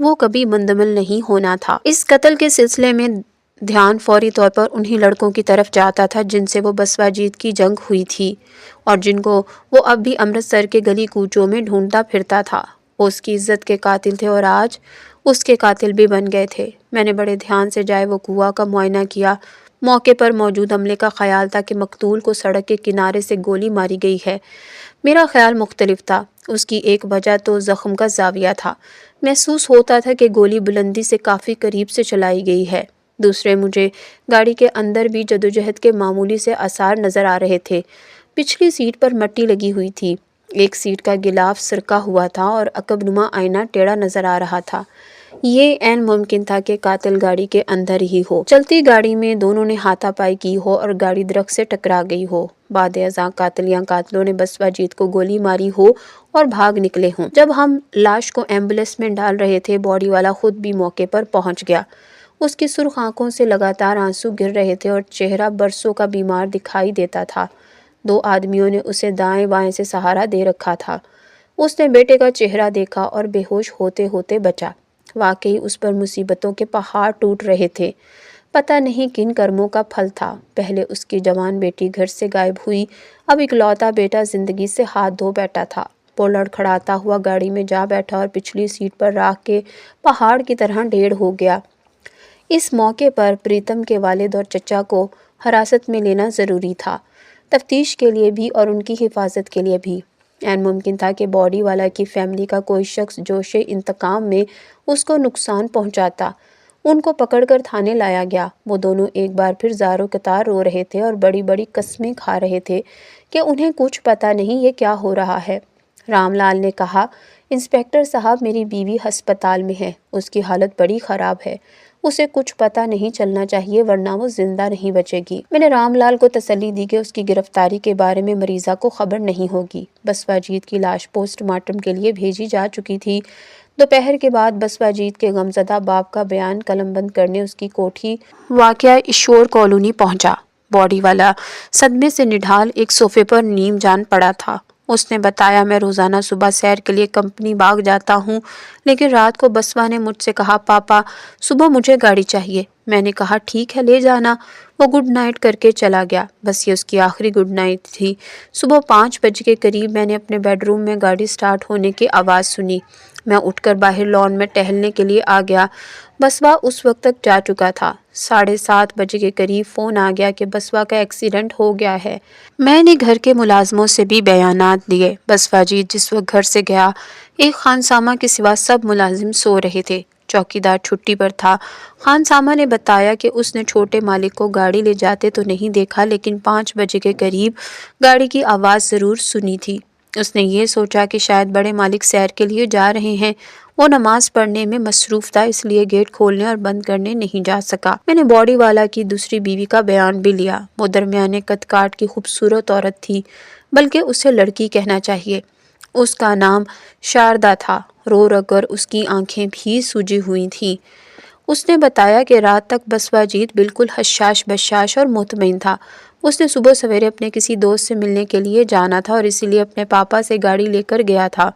وہ کبھی مندمل نہیں ہونا تھا۔ اس قتل کے سلسلے میں دھیان فوری طور پر انہی لڑکوں کی طرف جاتا تھا جن سے وہ بسوا جیت کی جنگ ہوئی تھی اور جن کو وہ اب بھی امرتسر کے گلی کوچوں میں ڈھونڈتا پھرتا تھا۔ وہ اس کی عزت کے قاتل تھے اور آج اس کے قاتل بھی بن گئے تھے۔ میں نے بڑے دھیان سے جائے وقوعہ کا معائنہ کیا۔ موقع پر موجود عملے کا خیال تھا کہ مقتول کو سڑک کے کنارے سے گولی ماری گئی ہے۔ میرا خیال مختلف تھا۔ اس کی ایک وجہ تو زخم کا زاویہ تھا، محسوس ہوتا تھا کہ گولی بلندی سے کافی قریب سے چلائی گئی ہے۔ دوسرے، مجھے گاڑی کے اندر بھی جدوجہد کے معمولی سے آثار نظر آ رہے تھے۔ پچھلی سیٹ پر مٹی لگی ہوئی تھی، ایک سیٹ کا غلاف سرکا ہوا تھا اور عقب نما آئینہ ٹیڑھا نظر آ رہا تھا۔ یہ عین ممکن تھا کہ قاتل گاڑی کے اندر ہی ہو، چلتی گاڑی میں دونوں نے ہاتھا پائی کی ہو اور گاڑی درخت سے ٹکرا گئی ہو۔ بعد ازاں قاتل یا قاتلوں نے بسوا جیت کو گولی ماری ہو اور بھاگ نکلے ہوں۔ جب ہم لاش کو ایمبولینس میں ڈال رہے تھے، باڈی والا خود بھی موقع پر پہنچ گیا۔ اس کی سرخ آنکھوں سے لگاتار آنسو گر رہے تھے اور چہرہ برسوں کا بیمار دکھائی دیتا تھا۔ 2 آدمیوں نے اسے دائیں بائیں سے سہارا دے رکھا تھا۔ اس نے بیٹے کا چہرہ دیکھا اور بے ہوش ہوتے ہوتے بچا۔ واقعی اس پر مصیبتوں کے پہاڑ ٹوٹ رہے تھے۔ پتہ نہیں کن کرموں کا پھل تھا۔ پہلے اس کی جوان بیٹی گھر سے غائب ہوئی، اب اکلوتا بیٹا زندگی سے ہاتھ دھو بیٹھا تھا۔ وہ لڑکھڑاتا ہوا گاڑی میں جا بیٹھا اور پچھلی سیٹ پر راکھ کے پہاڑ کی طرح ڈھیر ہو گیا۔ اس موقع پر پریتم کے والد اور چچا کو حراست میں لینا ضروری تھا، تفتیش کے لیے بھی اور ان کی حفاظت کے لیے بھی۔ این ممکن تھا کہ باڈی والا کی فیملی کا کوئی شخص جوش انتقام میں اس کو نقصان پہنچاتا۔ ان کو پکڑ کر تھانے لایا گیا۔ وہ دونوں ایک بار پھر زاروں قطار رو رہے تھے اور بڑی بڑی قسمیں کھا رہے تھے کہ انہیں کچھ پتہ نہیں یہ کیا ہو رہا ہے۔ رام لال نے کہا، انسپکٹر صاحب، میری بیوی ہسپتال میں ہے، اس کی حالت بڑی خراب ہے، اسے کچھ پتہ نہیں چلنا چاہیے ورنہ وہ زندہ نہیں بچے گی۔ میں نے رام لال کو تسلی دی کہ اس کی گرفتاری کے بارے میں مریضہ کو خبر نہیں ہوگی۔ بسوا جیت کی لاش پوسٹ مارٹم کے لیے بھیجی جا چکی تھی۔ دوپہر کے بعد بسوا جیت کے غمزدہ باپ کا بیان قلم بند کرنے اس کی کوٹھی واقعہ ایشور کالونی پہنچا۔ باڈی والا صدمے سے نڈھال ایک صوفے پر نیم جان پڑا تھا۔ اس نے بتایا، میں روزانہ صبح سیر کے لیے کمپنی باغ جاتا ہوں، لیکن رات کو بسوا نے مجھ سے کہا، پاپا صبح مجھے گاڑی چاہیے۔ میں نے کہا ٹھیک ہے لے جانا۔ وہ گڈ نائٹ کر کے چلا گیا۔ بس یہ اس کی آخری گڈ نائٹ تھی۔ صبح 5 بجے کے قریب میں نے اپنے بیڈ روم میں گاڑی سٹارٹ ہونے کی آواز سنی۔ میں اٹھ کر باہر لان میں ٹہلنے کے لیے آ گیا۔ بسوا اس وقت تک جا چکا تھا۔ 7:30 بجے کے قریب فون آ گیا کہ بسوا کا ایکسیڈنٹ ہو گیا ہے۔ میں نے گھر کے ملازموں سے بھی بیانات لیے۔ بسوا جیت جس وقت گھر سے گیا، ایک خانسامہ کے سوا سب ملازم سو رہے تھے۔ چوکیدار چھٹی پر تھا۔ خانسامہ نے بتایا کہ اس نے چھوٹے مالک کو گاڑی لے جاتے تو نہیں دیکھا، لیکن 5 بجے کے قریب گاڑی کی آواز ضرور سنی تھی۔ اس نے یہ سوچا کہ شاید بڑے مالک سیر کے لیے جا رہے ہیں۔ وہ نماز پڑھنے میں مصروف تھا، اس لیے گیٹ کھولنے اور بند کرنے نہیں جا سکا۔ میں نے باڈی والا کی دوسری بیوی کا بیان بھی لیا۔ وہ درمیانے قد کاٹ کی خوبصورت عورت تھی، بلکہ اسے لڑکی کہنا چاہیے۔ اس کا نام شاردا تھا۔ رو رو کر اس کی آنکھیں بھی سوجی ہوئی تھیں۔ اس نے بتایا کہ رات تک بسوا جیت بالکل حشاش بشاش اور مطمئن تھا۔ اس نے صبح سویرے اپنے کسی دوست سے ملنے کے لیے جانا تھا اور اسی لیے اپنے پاپا سے گاڑی لے کر گیا تھا۔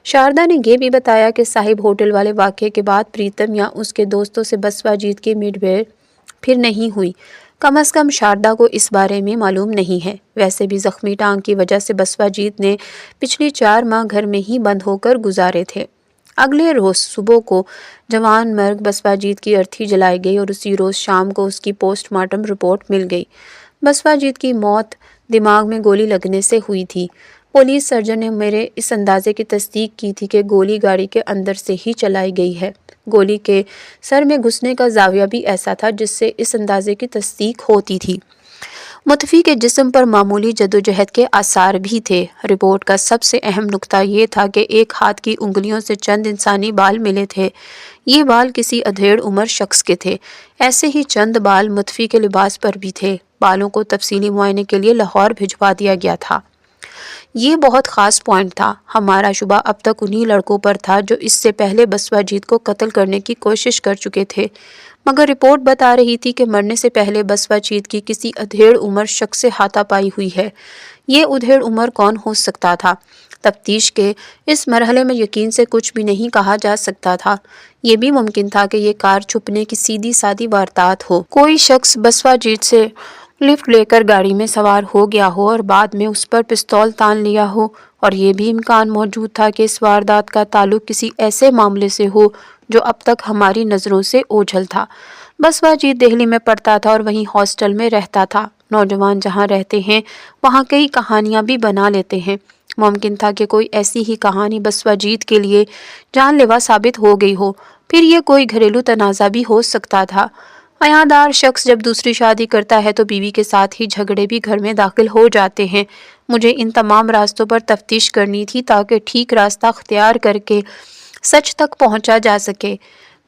شاردا نے یہ بھی بتایا کہ صاحب ہوٹل والے واقعے کے بعد پریتم یا اس کے دوستوں سے بسوا جیت کی میٹ بھیڑ پھر نہیں ہوئی۔ کم از کم شاردا کو اس بارے میں معلوم نہیں ہے۔ ویسے بھی زخمی ٹانگ کی وجہ سے بسوا جیت نے پچھلی 4 ماہ گھر میں ہی بند ہو کر گزارے تھے۔ اگلے روز صبح کو جوان مرگ بسوا جیت کی ارتھی جلائی گئی اور اسی روز شام کو اس کی پوسٹ مارٹم رپورٹ مل گئی۔ بسوا جیت کی موت دماغ میں گولی لگنے سے ہوئی تھی۔ پولیس سرجن نے میرے اس اندازے کی تصدیق کی تھی کہ گولی گاڑی کے اندر سے ہی چلائی گئی ہے۔ گولی کے سر میں گھسنے کا زاویہ بھی ایسا تھا جس سے اس اندازے کی تصدیق ہوتی تھی۔ متوفی کے جسم پر معمولی جدوجہد کے آثار بھی تھے۔ رپورٹ کا سب سے اہم نقطہ یہ تھا کہ ایک ہاتھ کی انگلیوں سے چند انسانی بال ملے تھے۔ یہ بال کسی ادھیڑ عمر شخص کے تھے۔ ایسے ہی چند بال متوفی کے لباس پر بھی تھے۔ بالوں کو تفصیلی معائنے کے لیے لاہور بھجوا دیا گیا تھا۔ یہ بہت خاص پوائنٹ تھا۔ ہمارا شبہ اب تک انہی لڑکوں پر تھا جو اس سے پہلے بسوا جیت کو قتل کرنے کی کوشش کر چکے تھے، مگر رپورٹ بتا رہی تھی کہ مرنے سے پہلے بسوا جیت کی کسی ادھیڑ عمر شخص سے ہاتھا پائی ہوئی ہے۔ یہ ادھیڑ عمر کون ہو سکتا تھا؟ تفتیش کے اس مرحلے میں یقین سے کچھ بھی نہیں کہا جا سکتا تھا۔ یہ بھی ممکن تھا کہ یہ کار چھپنے کی سیدھی سادی واردات ہو۔ کوئی شخص بسوا جیت سے لفٹ لے کر گاڑی میں سوار ہو گیا ہو اور بعد میں اس پر پستول تان لیا ہو، اور یہ بھی امکان موجود تھا کہ اس واردات کا تعلق کسی ایسے معاملے سے ہو جو اب تک ہماری نظروں سے اوجھل تھا۔ بسوا جیت دہلی میں پڑھتا تھا اور وہیں ہاسٹل میں رہتا تھا۔ نوجوان جہاں رہتے ہیں وہاں کئی کہانیاں بھی بنا لیتے ہیں۔ ممکن تھا کہ کوئی ایسی ہی کہانی بسوا جیت کے لیے جان لیوا ثابت ہو گئی ہو۔ پھر یہ کوئی گھریلو تنازع بھی ہو سکتا تھا۔ حیادار شخص جب دوسری شادی کرتا ہے تو بیوی کے ساتھ ہی جھگڑے بھی گھر میں داخل ہو جاتے ہیں۔ مجھے ان تمام راستوں پر تفتیش کرنی تھی تاکہ ٹھیک راستہ اختیار کر کے سچ تک پہنچا جا سکے۔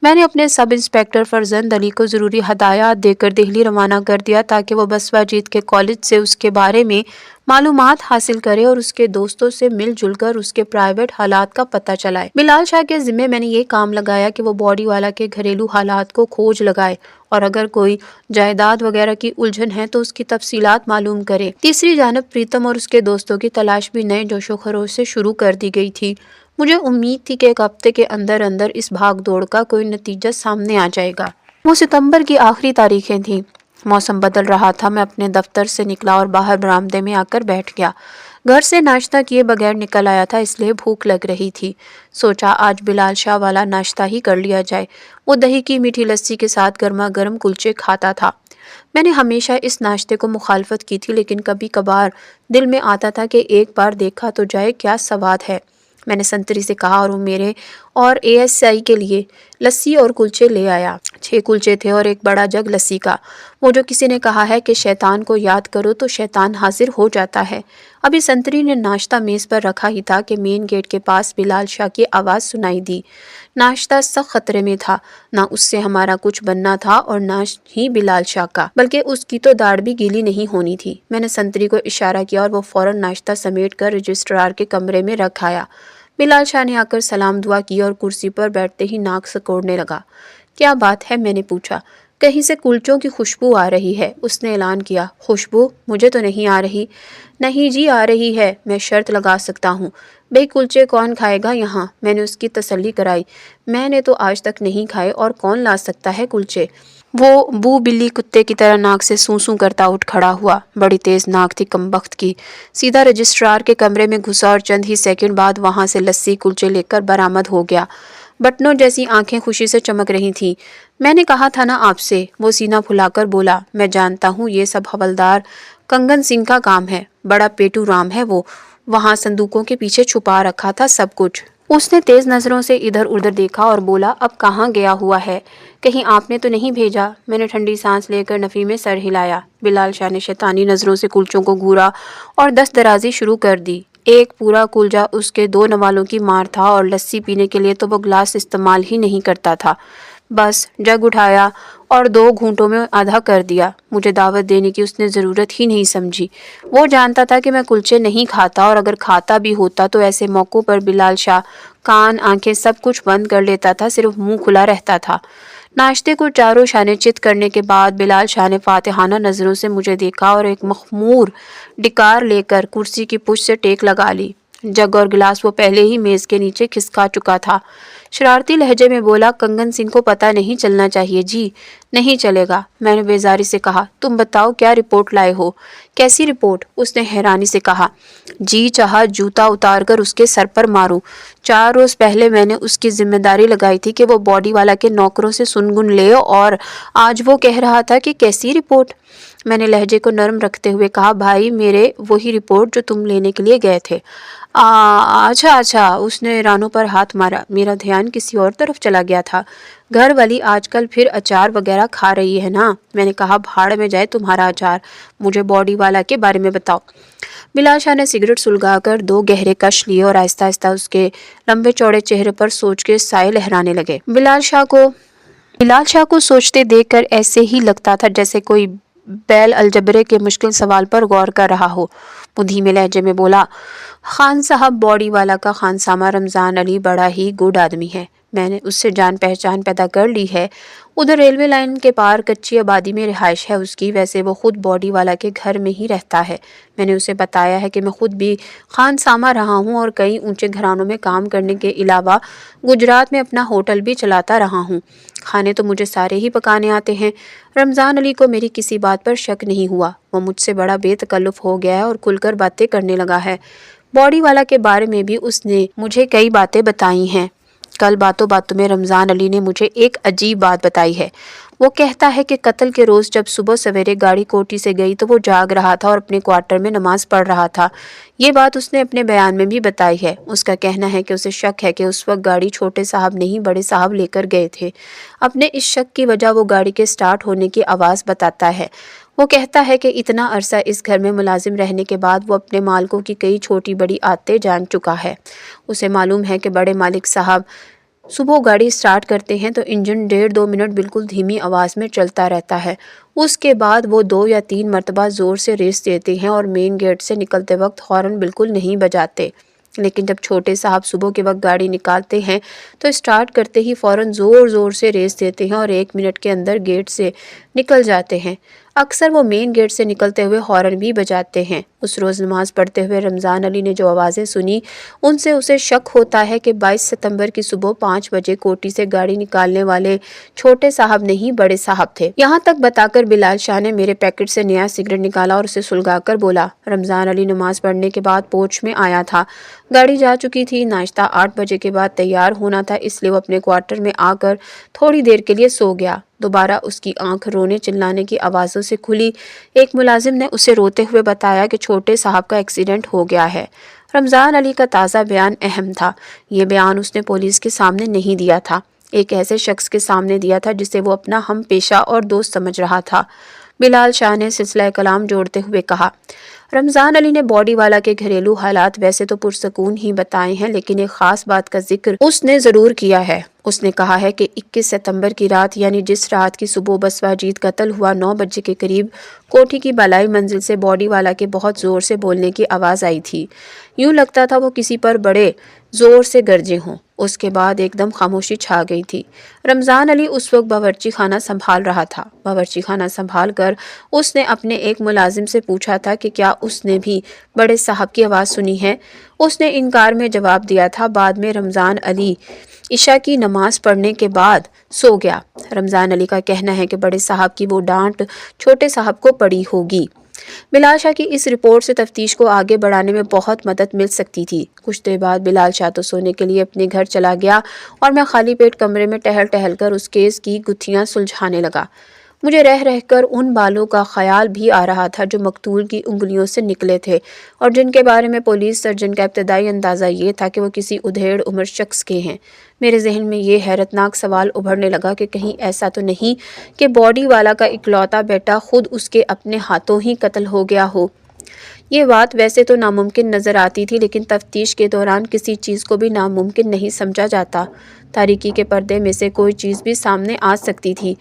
میں نے اپنے سب انسپکٹر فرزند علی کو ضروری ہدایات دے کر دہلی روانہ کر دیا تاکہ وہ بسوا جیت کے کالج سے اس کے بارے میں معلومات حاصل کرے اور اس کے دوستوں سے مل جل کر اس کے پرائیویٹ حالات کا پتہ چلائے۔ بلال شاہ کے ذمے میں نے یہ کام لگایا کہ وہ باڈی والا کے گھریلو حالات کو کھوج لگائے اور اگر کوئی جائیداد وغیرہ کی الجھن ہے تو اس کی تفصیلات معلوم کرے۔ تیسری جانب پریتم اور اس کے دوستوں کی تلاش بھی نئے جوش و خروش سے شروع کر دی گئی تھی۔ مجھے امید تھی کہ ایک ہفتے کے اندر اندر اس بھاگ دوڑ کا کوئی نتیجہ سامنے آ جائے گا۔ وہ ستمبر کی آخری تاریخیں تھیں۔ موسم بدل رہا تھا۔ میں اپنے دفتر سے نکلا اور باہر برآمدے میں آ کر بیٹھ گیا۔ گھر سے ناشتہ کیے بغیر نکل آیا تھا، اس لیے بھوک لگ رہی تھی۔ سوچا آج بلال شاہ والا ناشتہ ہی کر لیا جائے۔ وہ دہی کی میٹھی لسی کے ساتھ گرما گرم کلچے کھاتا تھا۔ میں نے ہمیشہ اس ناشتے کو مخالفت کی تھی، لیکن کبھی کبھار دل میں آتا تھا کہ ایک بار دیکھا تو جائے، کیا سواد ہے۔ میں نے سنتری سے کہا اور وہ میرے اور ASI کے لیے لسی اور کلچے لے آیا۔ 6 کلچے تھے اور ایک بڑا جگ لسی کا۔ وہ جو کسی نے کہا ہے کہ شیطان کو یاد کرو تو شیطان حاضر ہو جاتا ہے۔ ابھی سنتری نے ناشتہ میز پر رکھا ہی تھا کہ مین گیٹ کے پاس بلال شاہ کی آواز سنائی دی۔ ناشتہ سخت خطرے میں تھا، نہ اس سے ہمارا کچھ بننا تھا اور نہ ہی بلال شاہ کا، بلکہ اس کی تو داڑھ بھی گیلی نہیں ہونی تھی۔ میں نے سنتری کو اشارہ کیا اور وہ فوراً ناشتہ سمیٹ کر رجسٹرار کے کمرے میں رکھ آیا۔ بلال شاہ نے آ کر سلام دعا کی اور کرسی پر بیٹھتے ہی ناک سکوڑنے لگا۔ کیا بات ہے؟ میں نے پوچھا۔ کہیں سے کلچوں کی خوشبو آ رہی ہے، اس نے اعلان کیا۔ خوشبو؟ مجھے تو نہیں آ رہی۔ نہیں جی آ رہی ہے، میں شرط لگا سکتا ہوں۔ بھئی کلچے کون کھائے گا یہاں؟ میں نے اس کی تسلی کرائی۔ میں نے تو آج تک نہیں کھائے، اور کون لا سکتا ہے کلچے؟ وہ بو بلی کتے کی طرح ناک سے سوں سوں کرتا اٹھ کھڑا ہوا۔ بڑی تیز ناک تھی کمبخت کی۔ سیدھا رجسٹرار کے کمرے میں گھسا اور چند ہی سیکنڈ بعد وہاں سے لسی کلچے لے کر برآمد ہو گیا۔ بٹنوں جیسی آنکھیں خوشی سے چمک رہی تھیں۔ میں نے کہا تھا نا آپ سے، وہ سینہ پھلا کر بولا۔ میں جانتا ہوں یہ سب حوالدار کنگن سنگھ کا کام ہے، بڑا پیٹو رام ہے وہ، وہاں صندوقوں کے پیچھے چھپا رکھا تھا سب کچھ۔ اس نے تیز نظروں سے ادھر ادھر دیکھا اور بولا، اب کہاں گیا ہوا ہے؟ کہیں آپ نے تو نہیں بھیجا؟ میں نے ٹھنڈی سانس لے کر نفی میں سر ہلایا۔ بلال شاہ نے شیطانی نظروں سے کلچوں کو گھورا اور دست درازی شروع کر دی۔ ایک پورا کلچا اس کے 2 نوالوں کی مار تھا، اور لسی پینے کے لیے تو وہ گلاس استعمال ہی نہیں کرتا تھا۔ بس جگ اٹھایا اور 2 گھونٹوں میں آدھا کر دیا۔ مجھے دعوت دینے کی اس نے ضرورت ہی نہیں سمجھی۔ وہ جانتا تھا کہ میں کلچے نہیں کھاتا، اور اگر کھاتا بھی ہوتا تو ایسے موقعوں پر بلال شاہ کان آنکھیں سب کچھ بند کر لیتا تھا، صرف منہ کھلا رہتا تھا۔ ناشتے کو چاروں شانے چت کرنے کے بعد بلال شاہ نے فاتحانہ نظروں سے مجھے دیکھا اور ایک مخمور ڈکار لے کر کرسی کی پشت سے ٹیک لگا لی۔ جگ اور گلاس وہ پہلے ہی میز کے نیچے کھسکا چکا تھا۔ شرارتی لہجے میں بولا، کنگن سنگھ کو پتہ نہیں چلنا چاہیے جی۔ نہیں چلے گا۔ میں نے بیزاری سے کہا، تم بتاؤ کیا رپورٹ لائے ہو؟ کیسی رپورٹ؟ اس نے حیرانی سے کہا۔ جی چاہا جوتا اتار کر اس کے سر پر ماروں۔ 4 روز پہلے میں نے اس کی ذمہ داری لگائی تھی کہ وہ باڈی والا کے نوکروں سے سنگن لے، اور آج وہ کہہ رہا تھا کہ کیسی رپورٹ؟ میں نے لہجے کو نرم رکھتے ہوئے کہا، بھائی میرے وہی رپورٹ جو تم لینے کے لیے گئے تھے۔ اچھا۔ اس نے رانوں پر ہاتھ مارا۔ میرا دھیان کسی اور طرف چلا گیا تھا۔ گھر والی آج کل پھر اچار وغیرہ کھا رہی ہے نا؟ میں نے کہا، بھاڑ میں جائے تمہارا اچار، مجھے باڈی والا کے بارے میں بتاؤ۔ بلال شاہ نے سگریٹ سلگا کر 2 گہرے کش لیے اور آہستہ آہستہ اس کے لمبے چوڑے چہرے پر سوچ کے سائے لہرانے لگے۔ بلال شاہ کو سوچتے دیکھ کر ایسے ہی لگتا تھا جیسے کوئی بیل الجبرے کے مشکل سوال پر غور کر رہا ہو۔ وہ دھیمے لہجے میں بولا، خان صاحب، باڈی والا کا خانسامہ رمضان علی بڑا ہی گڈ آدمی ہے، میں نے اس سے جان پہچان پیدا کر لی ہے۔ ادھر ریلوے لائن کے پار کچی آبادی میں رہائش ہے اس کی، ویسے وہ خود باڈی والا کے گھر میں ہی رہتا ہے۔ میں نے اسے بتایا ہے کہ میں خود بھی خانسامہ رہا ہوں اور کئی اونچے گھرانوں میں کام کرنے کے علاوہ گجرات میں اپنا ہوٹل بھی چلاتا رہا ہوں۔ کھانے تو مجھے سارے ہی پکانے آتے ہیں۔ رمضان علی کو میری کسی بات پر شک نہیں ہوا۔ وہ مجھ سے بڑا بے تکلف ہو گیا ہے اور کھل کر باتیں کرنے لگا ہے۔ باڈی والا کے بارے میں بھی اس نے مجھے کئی باتیں بتائی ہیں۔ کل باتوں باتوں میں رمضان علی نے مجھے ایک عجیب بات بتائی ہے۔ وہ کہتا ہے کہ قتل کے روز جب صبح سویرے گاڑی کوٹھی سے گئی تو وہ جاگ رہا تھا اور اپنے کوارٹر میں نماز پڑھ رہا تھا۔ یہ بات اس نے اپنے بیان میں بھی بتائی ہے۔ اس کا کہنا ہے کہ اسے شک ہے کہ اس وقت گاڑی چھوٹے صاحب نہیں بڑے صاحب لے کر گئے تھے۔ اپنے اس شک کی وجہ وہ گاڑی کے سٹارٹ ہونے کی آواز بتاتا ہے۔ وہ کہتا ہے کہ اتنا عرصہ اس گھر میں ملازم رہنے کے بعد وہ اپنے مالکوں کی کئی چھوٹی بڑی عادتیں جان چکا ہے۔ اسے معلوم ہے کہ بڑے مالک صاحب صبح گاڑی سٹارٹ کرتے ہیں تو انجن 1.5-2 منٹ بالکل دھیمی آواز میں چلتا رہتا ہے۔ اس کے بعد وہ 2 یا 3 مرتبہ زور سے ریس دیتے ہیں اور مین گیٹ سے نکلتے وقت ہارن بالکل نہیں بجاتے۔ لیکن جب چھوٹے صاحب صبح کے وقت گاڑی نکالتے ہیں تو سٹارٹ کرتے ہی فوراً زور زور سے ریس دیتے ہیں اور 1 منٹ کے اندر گیٹ سے نکل جاتے ہیں۔ اکثر وہ مین گیٹ سے نکلتے ہوئے ہارن بھی بجاتے ہیں۔ اس روز نماز پڑھتے ہوئے رمضان علی نے جو آوازیں سنی ان سے اسے شک ہوتا ہے کہ 22 ستمبر کی صبح 5 بجے کوٹھی سے گاڑی نکالنے والے چھوٹے صاحب نہیں بڑے صاحب تھے۔ یہاں تک بتا کر بلال شاہ نے میرے پیکٹ سے نیا سگریٹ نکالا اور اسے سلگا کر بولا، رمضان علی نماز پڑھنے کے بعد پوچھ میں آیا تھا۔ گاڑی جا چکی تھی۔ ناشتہ 8 بجے کے بعد تیار ہونا تھا، اس لیے وہ اپنے کوارٹر میں آ کر تھوڑی دیر کے لیے سو گیا۔ دوبارہ اس کی آنکھ رونے چلانے کی آوازوں سے کھلی۔ ایک ملازم نے اسے روتے ہوئے بتایا کہ چھوٹے صاحب کا ایکسیڈنٹ ہو گیا ہے۔ رمضان علی کا تازہ بیان اہم تھا۔ یہ بیان اس نے پولیس کے سامنے نہیں دیا تھا، ایک ایسے شخص کے سامنے دیا تھا جسے وہ اپنا ہم پیشہ اور دوست سمجھ رہا تھا۔ بلال شاہ نے سلسلہ کلام جوڑتے ہوئے کہا، رمضان علی نے باڈی والا کے گھریلو حالات ویسے تو پرسکون ہی بتائے ہیں، لیکن ایک خاص بات کا ذکر اس نے ضرور کیا ہے۔ اس نے کہا ہے کہ 21 ستمبر کی رات، یعنی جس رات کی صبح بسوا جیت قتل ہوا، 9 بجے کے قریب کوٹھی کی بالائی منزل سے باڈی والا کے بہت زور سے بولنے کی آواز آئی تھی۔ یوں لگتا تھا وہ کسی پر بڑے زور سے گرجے ہوں۔ اس کے بعد ایک دم خاموشی چھا گئی تھی۔ رمضان علی اس وقت باورچی خانہ سنبھال رہا تھا۔ باورچی خانہ سنبھال کر اس نے اپنے ایک ملازم سے پوچھا تھا کہ کیا اس نے بھی بڑے صاحب کی آواز سنی ہے۔ اس نے انکار میں جواب دیا تھا۔ بعد میں رمضان علی عشاء کی نماز پڑھنے کے بعد سو گیا۔ رمضان علی کا کہنا ہے کہ بڑے صاحب کی وہ ڈانٹ چھوٹے صاحب کو پڑی ہوگی۔ بلال شاہ کی اس رپورٹ سے تفتیش کو آگے بڑھانے میں بہت مدد مل سکتی تھی۔ کچھ دیر بعد بلال شاہ تو سونے کے لیے اپنے گھر چلا گیا اور میں خالی پیٹ کمرے میں ٹہل ٹہل کر اس کیس کی گتھیاں سلجھانے لگا۔ مجھے رہ رہ کر ان بالوں کا خیال بھی آ رہا تھا جو مقتول کی انگلیوں سے نکلے تھے اور جن کے بارے میں پولیس سرجن کا ابتدائی اندازہ یہ تھا کہ وہ کسی ادھیڑ عمر شخص کے ہیں۔ میرے ذہن میں یہ حیرت ناک سوال ابھرنے لگا کہ کہیں ایسا تو نہیں کہ باڈی والا کا اکلوتا بیٹا خود اس کے اپنے ہاتھوں ہی قتل ہو گیا ہو۔ یہ بات ویسے تو ناممکن نظر آتی تھی، لیکن تفتیش کے دوران کسی چیز کو بھی ناممکن نہیں سمجھا جاتا۔ تاریکی کے پردے میں سے کوئی چیز بھی سامنے آ سکتی تھی۔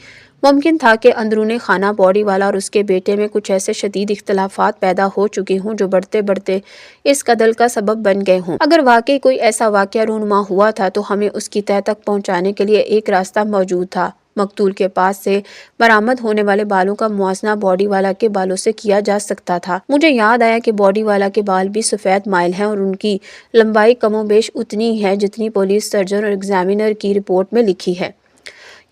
ممکن تھا کہ اندرون خانہ باڈی والا اور اس کے بیٹے میں کچھ ایسے شدید اختلافات پیدا ہو چکے ہوں جو بڑھتے بڑھتے اس قتل کا سبب بن گئے ہوں۔ اگر واقعی کوئی ایسا واقعہ رونما ہوا تھا تو ہمیں اس کی تہہ تک پہنچانے کے لیے ایک راستہ موجود تھا۔ مقتول کے پاس سے برآمد ہونے والے بالوں کا موازنہ باڈی والا کے بالوں سے کیا جا سکتا تھا۔ مجھے یاد آیا کہ باڈی والا کے بال بھی سفید مائل ہیں اور ان کی لمبائی کم و بیش اتنی ہے جتنی پولیس سرجن اور ایگزامینر کی رپورٹ میں لکھی ہے۔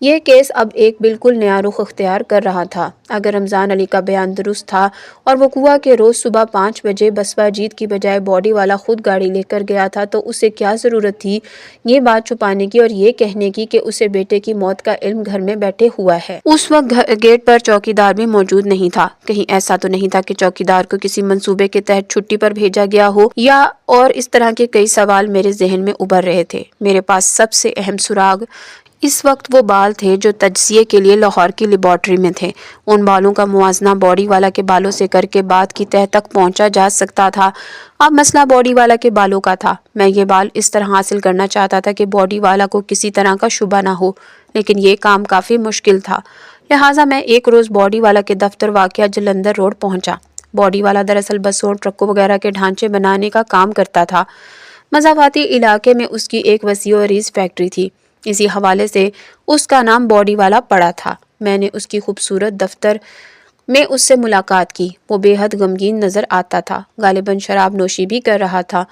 یہ کیس اب ایک بالکل نیا رخ اختیار کر رہا تھا۔ اگر رمضان علی کا بیان درست تھا اور وقوع کے روز صبح 5 بجے بسوا جیت کی بجائے باڈی والا خود گاڑی لے کر گیا تھا تو اسے کیا ضرورت تھی یہ بات چھپانے کی اور یہ کہنے کی کہ اسے بیٹے کی موت کا علم گھر میں بیٹھے ہوا ہے۔ اس وقت گیٹ پر چوکیدار بھی موجود نہیں تھا۔ کہیں ایسا تو نہیں تھا کہ چوکیدار کو کسی منصوبے کے تحت چھٹی پر بھیجا گیا ہو، یا اور اس طرح کے کئی سوال میرے ذہن میں ابھر رہے تھے۔ میرے پاس سب سے اہم سراغ اس وقت وہ بال تھے جو تجزیے کے لیے لاہور کی لیبارٹری میں تھے۔ ان بالوں کا موازنہ باڈی والا کے بالوں سے کر کے بات کی تہہ تک پہنچا جا سکتا تھا۔ اب مسئلہ باڈی والا کے بالوں کا تھا۔ میں یہ بال اس طرح حاصل کرنا چاہتا تھا کہ باڈی والا کو کسی طرح کا شبہ نہ ہو، لیکن یہ کام کافی مشکل تھا۔ لہٰذا میں ایک روز باڈی والا کے دفتر واقع جلندھر روڈ پہنچا۔ باڈی والا دراصل بسوں، ٹرکوں وغیرہ کے ڈھانچے بنانے کا کام کرتا تھا۔ مضافاتی علاقے میں اس کی ایک وسیع و عریض فیکٹری تھی، اسی حوالے سے اس کا نام باڈی والا پڑا تھا۔ میں نے اس کی خوبصورت دفتر میں اس سے ملاقات کی۔ وہ بے حد غمگین نظر آتا تھا، غالباً شراب نوشی بھی کر رہا تھا۔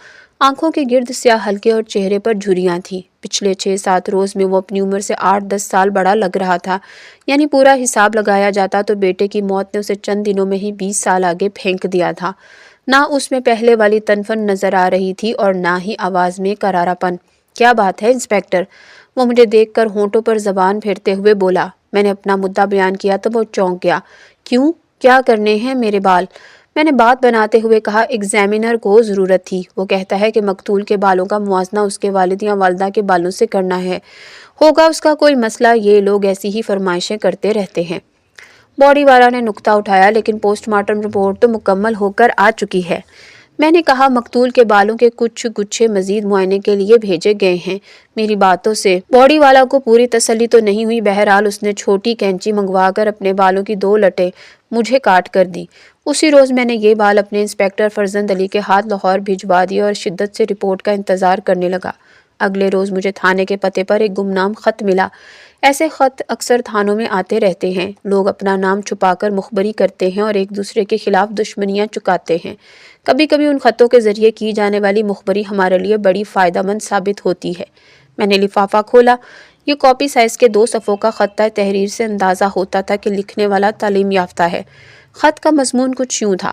آنکھوں کے گرد سیاہ حلقے اور چہرے پر جھریاں تھیں۔ پچھلے 6-7 روز میں وہ اپنی عمر سے 8-10 سال بڑا لگ رہا تھا، یعنی پورا حساب لگایا جاتا تو بیٹے کی موت نے اسے چند دنوں میں ہی 20 سال آگے پھینک دیا تھا۔ نہ اس میں پہلے والی تنفن نظر آ رہی تھی اور نہ ہی آواز میں کرارا پن۔ کیا بات ہے انسپکٹر؟ وہ مجھے دیکھ کر ہونٹوں پر زبان پھیرتے ہوئے بولا۔ میں نے اپنا مدعا بیان کیا تو وہ چونک گیا۔ کیوں؟ کیا کرنے ہیں میرے بال؟ میں نے بات بناتے ہوئے کہا، ایگزامینر کو ضرورت تھی۔ وہ کہتا ہے کہ مقتول کے بالوں کا موازنہ اس کے والد یا والدہ کے بالوں سے کرنا ہے۔ ہوگا اس کا کوئی مسئلہ، یہ لوگ ایسی ہی فرمائشیں کرتے رہتے ہیں۔ باڈی والا نے نکتہ اٹھایا، لیکن پوسٹ مارٹم رپورٹ تو مکمل ہو کر آ چکی ہے۔ میں نے کہا، مقتول کے بالوں کے کچھ گچھے مزید معائنے کے لیے بھیجے گئے ہیں۔ میری باتوں سے باڈی والا کو پوری تسلی تو نہیں ہوئی، بہرحال اس نے چھوٹی کینچی منگوا کر اپنے بالوں کی 2 لٹیں مجھے کاٹ کر دی۔ اسی روز میں نے یہ بال اپنے انسپکٹر فرزند علی کے ہاتھ لاہور بھجوا دیے اور شدت سے رپورٹ کا انتظار کرنے لگا۔ اگلے روز مجھے تھانے کے پتے پر ایک گمنام خط ملا۔ ایسے خط اکثر تھانوں میں آتے رہتے ہیں۔ لوگ اپنا نام چھپا کر مخبری کرتے ہیں اور ایک دوسرے کے خلاف دشمنیاں چکاتے ہیں۔ کبھی کبھی ان خطوں کے ذریعے کی جانے والی مخبری ہمارے لیے بڑی فائدہ مند ثابت ہوتی ہے۔ میں نے لفافہ کھولا۔ یہ کاپی سائز کے 2 صفحوں کا خط تھا۔ تحریر سے اندازہ ہوتا تھا کہ لکھنے والا تعلیم یافتہ ہے۔ خط کا مضمون کچھ یوں تھا: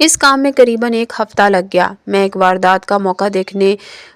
اس کام میں قریباً 1 ہفتہ لگ گیا۔ میں ایک واردات کا موقع دیکھنے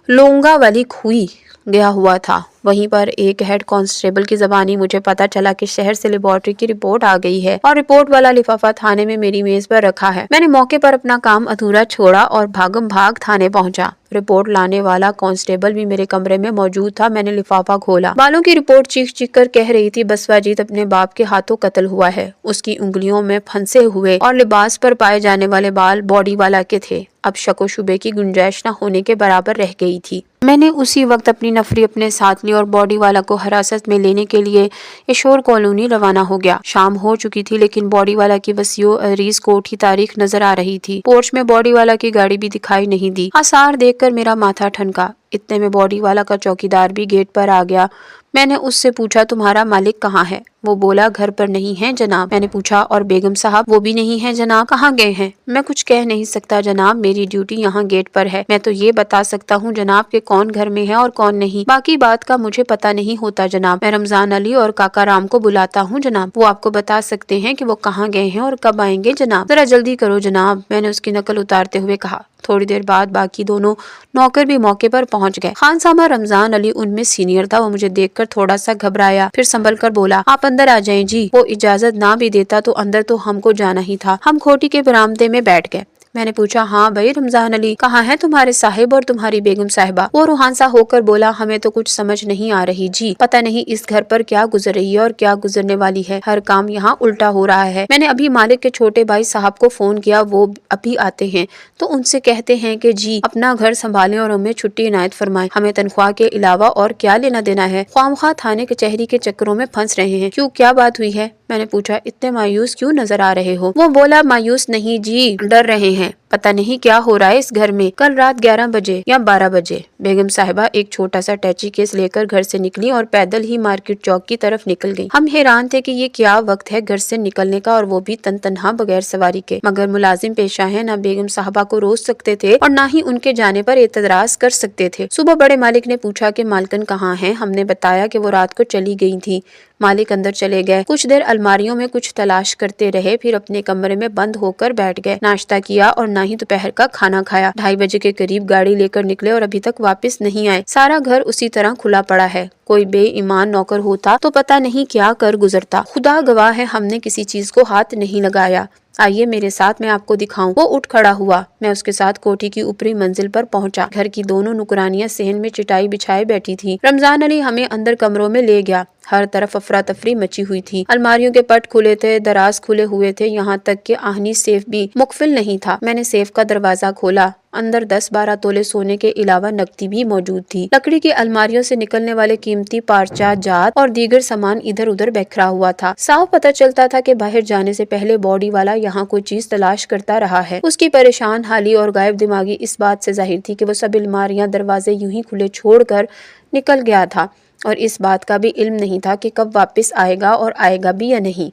لونگا والی کھوئی گیا ہوا تھا۔ وہیں پر ایک ہیڈ کانسٹیبل کی زبانی مجھے پتا چلا کہ شہر سے لیبارٹری کی رپورٹ آ گئی ہے اور رپورٹ والا لفافہ تھانے میں میری میز پر رکھا ہے۔ میں نے موقع پر اپنا کام ادھورا چھوڑا اور بھاگم بھاگ تھانے پہنچا۔ رپورٹ لانے والا کانسٹیبل بھی میرے کمرے میں موجود تھا۔ میں نے لفافہ کھولا۔ بالوں کی رپورٹ چیخ چیخ کر کہہ رہی تھی بسواجیت اپنے باپ کے ہاتھوں قتل ہوا ہے۔ اس کی انگلیوں میں پھنسے ہوئے اور لباس پر پائے جانے والے بال باڈی والا کے تھے۔ اب شک و شبے کی گنجائش نہ ہونے کے برابر رہ گئی تھی۔ میں نے اسی وقت اپنی نفری اپنے ساتھ لی اور باڈی والا کو حراست میں لینے کے لیے ایشور کالونی روانہ ہو گیا۔ شام ہو چکی تھی لیکن باڈی والا کی وسیع و عریض کوٹھی تاریخ نظر آ رہی تھی۔ پورچ میں باڈی والا کی گاڑی بھی دکھائی نہیں دی۔ آثار دیکھ کر میرا ماتھا ٹھنکا۔ اتنے میں باڈی والا کا چوکیدار بھی گیٹ پر آ گیا۔ میں نے اس سے پوچھا تمہارا مالک کہاں ہے؟ وہ بولا گھر پر نہیں ہے جناب۔ میں نے پوچھا اور بیگم صاحب؟ وہ بھی نہیں ہے جناب۔ کہاں گئے ہیں؟ میں کچھ کہہ نہیں سکتا جناب، میری ڈیوٹی یہاں گیٹ پر ہے۔ میں تو یہ بتا سکتا ہوں جناب کہ کون گھر میں ہے اور کون نہیں، باقی بات کا مجھے پتا نہیں ہوتا جناب۔ میں رمضان علی اور کاکا رام کو بلاتا ہوں جناب، وہ آپ کو بتا سکتے ہیں کہ وہ کہاں گئے ہیں اور کب آئیں گے جناب۔ ذرا جلدی کرو جناب، میں نے اس کی نقل اتارتے ہوئے کہا۔ تھوڑی دیر بعد باقی دونوں نوکر بھی موقع پر پہنچ گئے۔ خان سامہ رمضان علی ان میں سینئر تھا۔ وہ مجھے دیکھ کر تھوڑا سا گھبرایا، پھر سنبھل کر بولا آپ اندر آ جائیں جی۔ وہ اجازت نہ بھی دیتا تو اندر تو ہم کو جانا ہی تھا۔ ہم کھوٹی کے برآمدے میں بیٹھ گئے۔ میں نے پوچھا ہاں بھائی رمضان علی، کہاں ہیں تمہارے صاحب اور تمہاری بیگم صاحبہ؟ وہ روحان سا ہو کر بولا ہمیں تو کچھ سمجھ نہیں آ رہی جی، پتہ نہیں اس گھر پر کیا گزر رہی ہے اور کیا گزرنے والی ہے، ہر کام یہاں الٹا ہو رہا ہے۔ میں نے ابھی مالک کے چھوٹے بھائی صاحب کو فون کیا، وہ ابھی آتے ہیں تو ان سے کہتے ہیں کہ جی اپنا گھر سنبھالیں اور ہمیں چھٹی عنایت فرمائیں، ہمیں تنخواہ کے علاوہ اور کیا لینا دینا ہے، خواہ تھانے کچہری کے چکروں میں پھنس رہے ہیں۔ کیوں کیا بات ہوئی ہے؟ میں نے پوچھا اتنے مایوس کیوں نظر آ رہے ہو؟ وہ بولا مایوس نہیں جی، ڈر رہے ہیں، پتہ نہیں کیا ہو رہا ہے اس گھر میں۔ کل رات 11 بجے یا 12 بجے بیگم صاحبہ ایک چھوٹا سا ٹیچی کیس لے کر گھر سے نکلی اور پیدل ہی مارکیٹ چوک کی طرف نکل گئی۔ ہم حیران تھے کہ یہ کیا وقت ہے گھر سے نکلنے کا اور وہ بھی تنہا بغیر سواری کے، مگر ملازم پیشہ ہیں، نہ بیگم صاحبہ کو روک سکتے تھے اور نہ ہی ان کے جانے پر اعتراض کر سکتے تھے۔ صبح بڑے مالک نے پوچھا کہ مالکن کہاں ہیں؟ ہم نے بتایا کہ وہ رات کو چلی گئی تھی۔ مالک اندر چلے گئے، کچھ دیر الماریوں میں کچھ تلاش کرتے رہے، پھر اپنے کمرے میں بند ہو کر بیٹھ گئے۔ ناشتہ کیا اور نہ ہی دوپہر کا کھانا کھایا۔ 2:30 بجے کے قریب گاڑی لے کر نکلے اور ابھی تک واپس نہیں آئے۔ سارا گھر اسی طرح کھلا پڑا ہے۔ کوئی بے ایمان نوکر ہوتا تو پتہ نہیں کیا کر گزرتا۔ خدا گواہ ہے ہم نے کسی چیز کو ہاتھ نہیں لگایا۔ آئیے میرے ساتھ، میں آپ کو دکھاؤں۔ وہ اٹھ کھڑا ہوا۔ میں اس کے ساتھ کوٹھی کی اوپری منزل پر پہنچا۔ گھر کی دونوں نکرانیاں صحن میں چٹائی بچھائے بیٹھی تھی۔ رمضان علی ہمیں اندر کمروں میں لے گیا۔ ہر طرف افراتفری مچی ہوئی تھی۔ الماریوں کے پٹ کھلے تھے، دراز کھلے ہوئے تھے، یہاں تک کہ آہنی سیف بھی مقفل نہیں تھا۔ میں نے سیف کا دروازہ کھولا۔ اندر 10-12 تولے سونے کے علاوہ نقدی بھی موجود تھی۔ لکڑی کی الماریوں سے نکلنے والے قیمتی پارچہ جات اور دیگر سامان ادھر ادھر بکھرا ہوا تھا۔ صاف پتہ چلتا تھا کہ باہر جانے سے پہلے باڈی والا یہاں کوئی چیز تلاش کرتا رہا ہے۔ اس کی پریشان حالی اور غائب دماغی اس بات سے ظاہر تھی کہ وہ سب الماریاں دروازے یوں ہی کھلے چھوڑ کر نکل گیا تھا اور اس بات کا بھی علم نہیں تھا کہ کب واپس آئے گا اور آئے گا بھی یا نہیں۔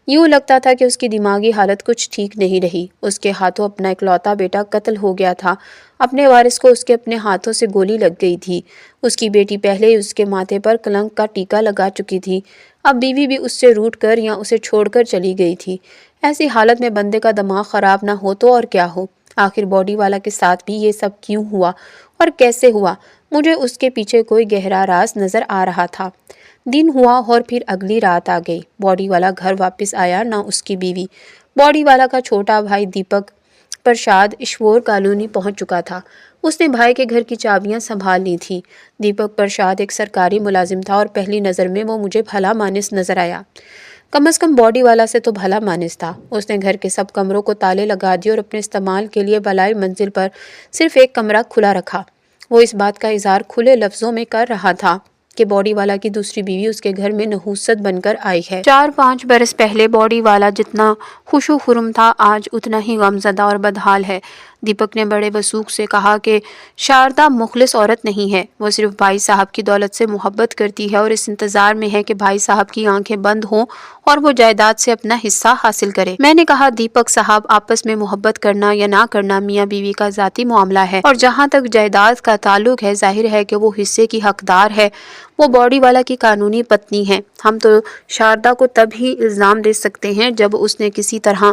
یوں لگتا تھا کہ اس کی دماغی حالت کچھ ٹھیک نہیں رہی۔ اس کے ہاتھوں اپنا اکلوتا بیٹا قتل ہو گیا تھا۔ اپنے وارث کو اس کے اپنے ہاتھوں سے گولی لگ گئی تھی۔ اس کی بیٹی پہلے ہی اس کے ماتھے پر کلنک کا ٹیکا لگا چکی تھی۔ اب بیوی بھی اس سے روٹھ کر یا اسے چھوڑ کر چلی گئی تھی۔ ایسی حالت میں بندے کا دماغ خراب نہ ہو تو اور کیا ہو؟ آخر باڈی والا کے ساتھ بھی یہ سب کیوں ہوا اور کیسے ہوا؟ مجھے اس کے پیچھے کوئی گہرا راز نظر آ رہا تھا۔ دن ہوا اور پھر اگلی رات آ گئی۔ باڈی والا گھر واپس آیا، نہ اس کی بیوی۔ باڈی والا کا چھوٹا بھائی دیپک پرشاد ایشور کالونی پہنچ چکا تھا۔ اس نے بھائی کے گھر کی چابیاں سنبھال لی تھی۔ دیپک پرشاد ایک سرکاری ملازم تھا اور پہلی نظر میں وہ مجھے بھلا مانس نظر آیا۔ کم از کم باڈی والا سے تو بھلا مانس تھا۔ اس نے گھر کے سب کمروں کو تالے لگا دیے اور اپنے استعمال کے لیے بالائی منزل پر صرف ایک کمرہ کھلا رکھا۔ وہ اس بات کا اظہار کھلے لفظوں میں کر رہا تھا کہ باڈی والا کی دوسری بیوی اس کے گھر میں نحوست بن کر آئی ہے۔ 4-5 برس پہلے باڈی والا جتنا خوش و خرم تھا، آج اتنا ہی غمزدہ اور بدحال ہے۔ دیپک نے بڑے وثوق سے کہا کہ شاردا مخلص عورت نہیں ہے، وہ صرف بھائی صاحب کی دولت سے محبت کرتی ہے اور اس انتظار میں ہے کہ بھائی صاحب کی آنکھیں بند ہوں اور وہ جائیداد سے اپنا حصہ حاصل کرے۔ میں نے کہا دیپک صاحب، آپس میں محبت کرنا یا نہ کرنا میاں بیوی کا ذاتی معاملہ ہے اور جہاں تک جائیداد کا تعلق ہے، ظاہر ہے کہ وہ حصے کی حقدار ہے۔ وہ باڈی والا کی قانونی پتنی ہے۔ ہم تو شاردا کو تب ہی الزام دے سکتے ہیں جب اس نے کسی طرح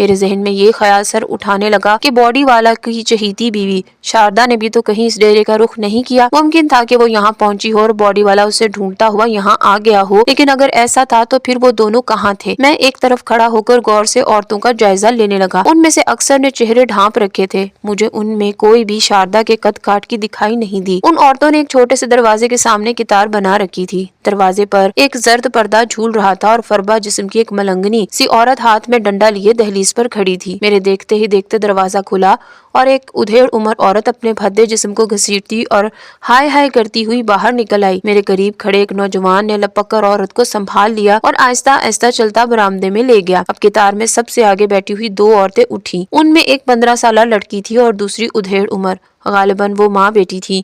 میرے ذہن میں یہ خیال سر اٹھانے لگا کہ باڈی والا کی چہیتی بیوی شاردا نے بھی تو کہیں اس ڈیرے کا رخ نہیں کیا. ممکن تھا کہ وہ یہاں پہنچی ہو اور باڈی والا اسے ڈھونڈتا ہوا یہاں آ گیا ہو، لیکن اگر ایسا تھا تو پھر وہ دونوں کہاں تھے؟ میں ایک طرف کھڑا ہو کر غور سے عورتوں کا جائزہ لینے لگا. ان میں سے اکثر نے چہرے ڈھانپ رکھے تھے. مجھے ان میں کوئی بھی شاردا کے قد کاٹ کی دکھائی نہیں دی. ان عورتوں نے ایک چھوٹے سے دروازے کے سامنے قطار بنا رکھی تھی. دروازے پر ایک زرد پردہ جھول رہا تھا اور فربا جسم کی ایک ملنگنی سی عورت ہاتھ میں ڈنڈا لیے دہلیز پر کھڑی تھی. میرے دیکھتے ہی دیکھتے دروازہ کھلا اور ایک ادھیڑ عمر عورت اپنے بھدے جسم کو گھسیٹتی اور ہائے ہائے کرتی ہوئی باہر نکل آئی. میرے قریب کھڑے ایک نوجوان نے لپک کر عورت کو سنبھال لیا اور آہستہ آہستہ چلتا برآمدے میں لے گیا. اب قطار میں سب سے آگے بیٹھی ہوئی دو عورتیں اٹھی. ان میں ایک 15 سالہ لڑکی تھی اور دوسری ادھیڑ عمر. غالباً وہ ماں بیٹی تھی.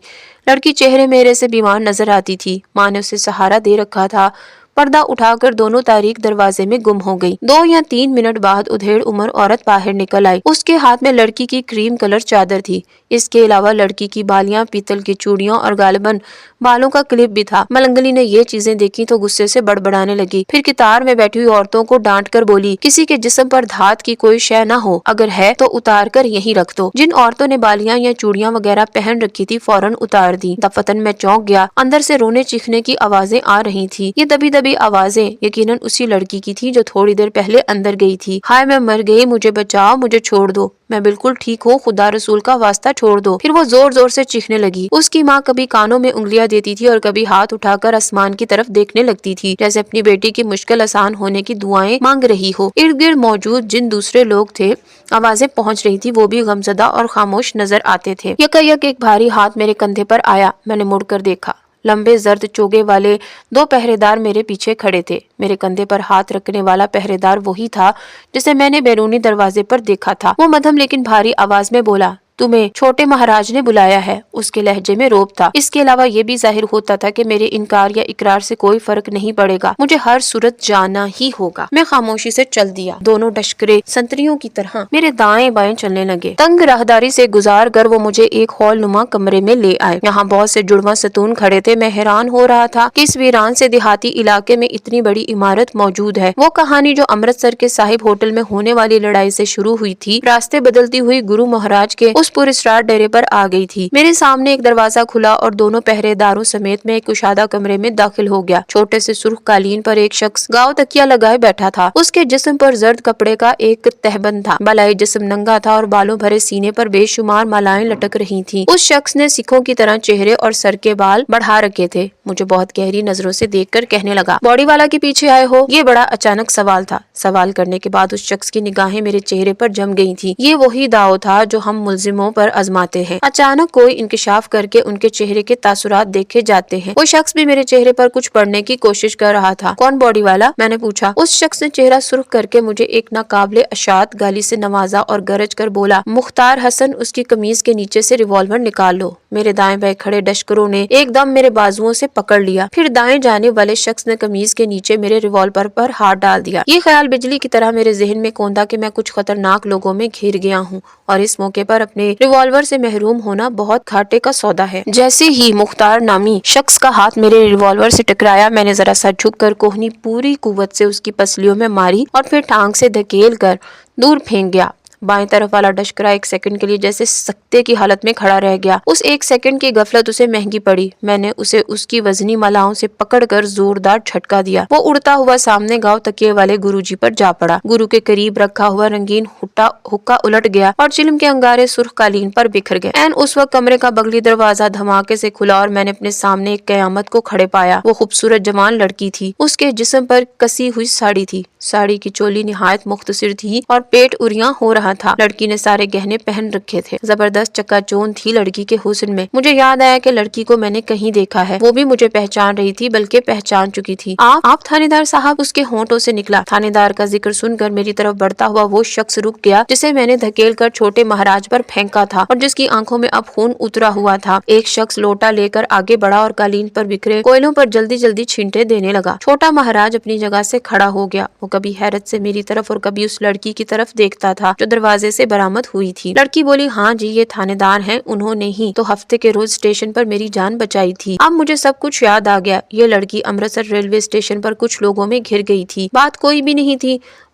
لڑکی چہرے میرے سے بیمار نظر آتی تھی. ماں نے اسے سہارا دے رکھا تھا. پردہ اٹھا کر دونوں تاریک دروازے میں گم ہو گئی. 2 یا 3 منٹ بعد ادھیڑ عمر عورت باہر نکل آئی. اس کے ہاتھ میں لڑکی کی کریم کلر چادر تھی. اس کے علاوہ لڑکی کی بالیاں، پیتل کی چوڑیاں اور غالباً بالوں کا کلپ بھی تھا. ملنگلی نے یہ چیزیں دیکھی تو غصے سے بڑبڑانے لگی. پھر قطار میں بیٹھی ہوئی عورتوں کو ڈانٹ کر بولی، کسی کے جسم پر دھات کی کوئی شے نہ ہو، اگر ہے تو اتار کر یہیں رکھ دو. جن عورتوں نے بالیاں یا چوڑیاں وغیرہ پہن رکھی تھی فوراً اتار دی. دفتن میں چونک گیا. اندر سے رونے چیخنے کی آوازیں آ رہی تھی. یہ دبی دبی آوازیں یقیناً اسی لڑکی کی تھی جو تھوڑی دیر پہلے اندر گئی تھی. ہائے میں مر گئی، مجھے بچاؤ، مجھے چھوڑ دو، میں بالکل ٹھیک ہوں، خدا رسول کا واسطہ چھوڑ دو. پھر وہ زور زور سے چیخنے لگی. اس کی ماں کبھی کانوں میں انگلیاں دیتی تھی اور کبھی ہاتھ اٹھا کر آسمان کی طرف دیکھنے لگتی تھی، جیسے اپنی بیٹی کی مشکل آسان ہونے کی دعائیں مانگ رہی ہو. ارد گرد موجود جن دوسرے لوگ تھے آوازیں پہنچ رہی تھی وہ بھی غمزدہ اور خاموش نظر آتے تھے. یکایک ایک بھاری ہاتھ میرے کندھے پر آیا. میں نے مڑ کر دیکھا. لمبے زرد چوگے والے 2 پہرے دار میرے پیچھے کھڑے تھے. میرے کندھے پر ہاتھ رکھنے والا پہرے دار وہی تھا جسے میں نے بیرونی دروازے پر دیکھا تھا. وہ مدھم لیکن بھاری آواز میں بولا، تمہیں چھوٹے مہاراج نے بلایا ہے. اس کے لہجے میں روب تھا. اس کے علاوہ یہ بھی ظاہر ہوتا تھا کہ میرے انکار یا اقرار سے کوئی فرق نہیں پڑے گا، مجھے ہر صورت جانا ہی ہوگا. میں خاموشی سے چل دیا. دونوں ڈشکرے سنتریوں کی طرح میرے دائیں بائیں چلنے لگے. تنگ راہداری سے گزار کر وہ مجھے ایک ہال نما کمرے میں لے آئے. یہاں بہت سے جڑواں ستون کھڑے تھے. میں حیران ہو رہا تھا کہ اس ویران سے دیہاتی علاقے میں اتنی بڑی عمارت موجود ہے. وہ کہانی جو امرتسر کے صاحب ہوٹل میں ہونے والی لڑائی سے شروع ہوئی تھی، راستے بدلتی ہوئی گرو مہاراج کے اس پر اسرار ڈیرے پر آ گئی تھی. میرے سامنے ایک دروازہ کھلا اور دونوں پہرے داروں سمیت میں ایک کشادہ کمرے میں داخل ہو گیا. چھوٹے سے سرخ قالین پر ایک شخص گاؤ تکیا لگائے بیٹھا تھا. اس کے جسم پر زرد کپڑے کا ایک تہبند تھا. بالائی جسم ننگا تھا اور بالوں بھرے سینے پر بے شمار مالائیں لٹک رہی تھیں. اس شخص نے سکھوں کی طرح چہرے اور سر کے بال بڑھا رکھے تھے. مجھے بہت گہری نظروں سے دیکھ کر کہنے لگا، باڈی والا کے پیچھے آئے ہو؟ یہ بڑا اچانک سوال تھا. سوال کرنے کے بعد اس شخص کی نگاہیں میرے چہرے پر جم گئی تھی. یہ وہی داؤ تھا جو ہم ملزموں پر آزماتے ہیں. اچانک کوئی انکشاف کر کے ان کے چہرے کے تاثرات دیکھے جاتے ہیں. وہ شخص بھی میرے چہرے پر کچھ پڑھنے کی کوشش کر رہا تھا. کون باڈی والا؟ میں نے پوچھا. اس شخص نے چہرہ سرخ کر کے مجھے ایک ناقابل اشاعت گالی سے نوازا اور گرج کر بولا، مختار حسن، اس کی قمیض کے نیچے سے ریوالور نکال لو. میرے دائیں بائیں کھڑے ڈشکروں نے ایک دم میرے بازوؤں سے پکڑ لیا. پھر دائیں جانب والے شخص نے قمیض کے نیچے میرے ریوالور پر ہاتھ ڈال دیا. یہ خیال بجلی کی طرح میرے ذہن میں کوندا کہ میں کچھ خطرناک لوگوں میں گھر گیا ہوں اور اس موقع پر اپنے ریوالور سے محروم ہونا بہت گھاٹے کا سودا ہے. جیسے ہی مختار نامی شخص کا ہاتھ میرے ریوالور سے ٹکرایا، میں نے ذرا سا جھک کر کوہنی پوری قوت سے اس کی پسلیوں میں ماری اور پھر ٹانگ سے دھکیل کر دور پھینک گیا. بائیں طرف والا ڈشکرا ایک سیکنڈ کے لیے جیسے سکتے کی حالت میں کھڑا رہ گیا. اس ایک سیکنڈ کی غفلت اسے مہنگی پڑی. میں نے اسے اس کی وزنی ملاؤں سے پکڑ کر زوردار جھٹکا دیا. وہ اڑتا ہوا سامنے گاؤں تکیے والے گرو جی پر جا پڑا. گرو کے قریب رکھا ہوا رنگین حکا الٹ گیا اور چلم کے انگارے سرخ قالین پر بکھر گئے. این اس وقت کمرے کا بغلی دروازہ دھماکے سے کھلا اور میں نے اپنے سامنے ایک قیامت کو کھڑے پایا. وہ خوبصورت جوان لڑکی تھی. اس کے جسم پر کسی ہوئی ساڑی تھی. ساڑی کی چولی نہایت مختصر تھی اور پیٹ اریاں ہو رہا تھا. لڑکی نے سارے گہنے پہن رکھے تھے. زبردست چکا چون تھی لڑکی کے حسن میں. مجھے یاد آیا کہ لڑکی کو میں نے کہیں دیکھا ہے. وہ بھی مجھے پہچان رہی تھی، بلکہ پہچان چکی تھی. آپ تھانے دار صاحب؟ اس کے ہونٹوں سے نکلا. تھانے دار کا ذکر سن کر میری طرف بڑھتا ہوا وہ شخص رک گیا جسے میں نے دھکیل کر چھوٹے مہاراج پر پھینکا تھا اور جس کی آنکھوں میں اب خون اترا ہوا تھا. ایک شخص لوٹا لے کر آگے بڑھا اور قالین پر بکھرے کوئلوں پر جلدی جلدی چھینٹے دینے لگا. چھوٹا مہاراج اپنی جگہ سے کھڑا ہو گیا. وہ کبھی حیرت سے میری طرف اور کبھی اس لڑکی کی طرف دیکھتا تھا جو دروازے سے برآمد ہوئی تھی. لڑکی بولی، ہاں جی، یہ تھانے دار ہیں. انہوں نے ہی تو ہفتے کے روز اسٹیشن پر میری جان بچائی تھی. اب مجھے سب کچھ یاد آ گیا. یہ لڑکی امرتسر ریلوے اسٹیشن پر کچھ لوگوں میں گھر گئی تھی. بات کوئی بھی نہیں تھی.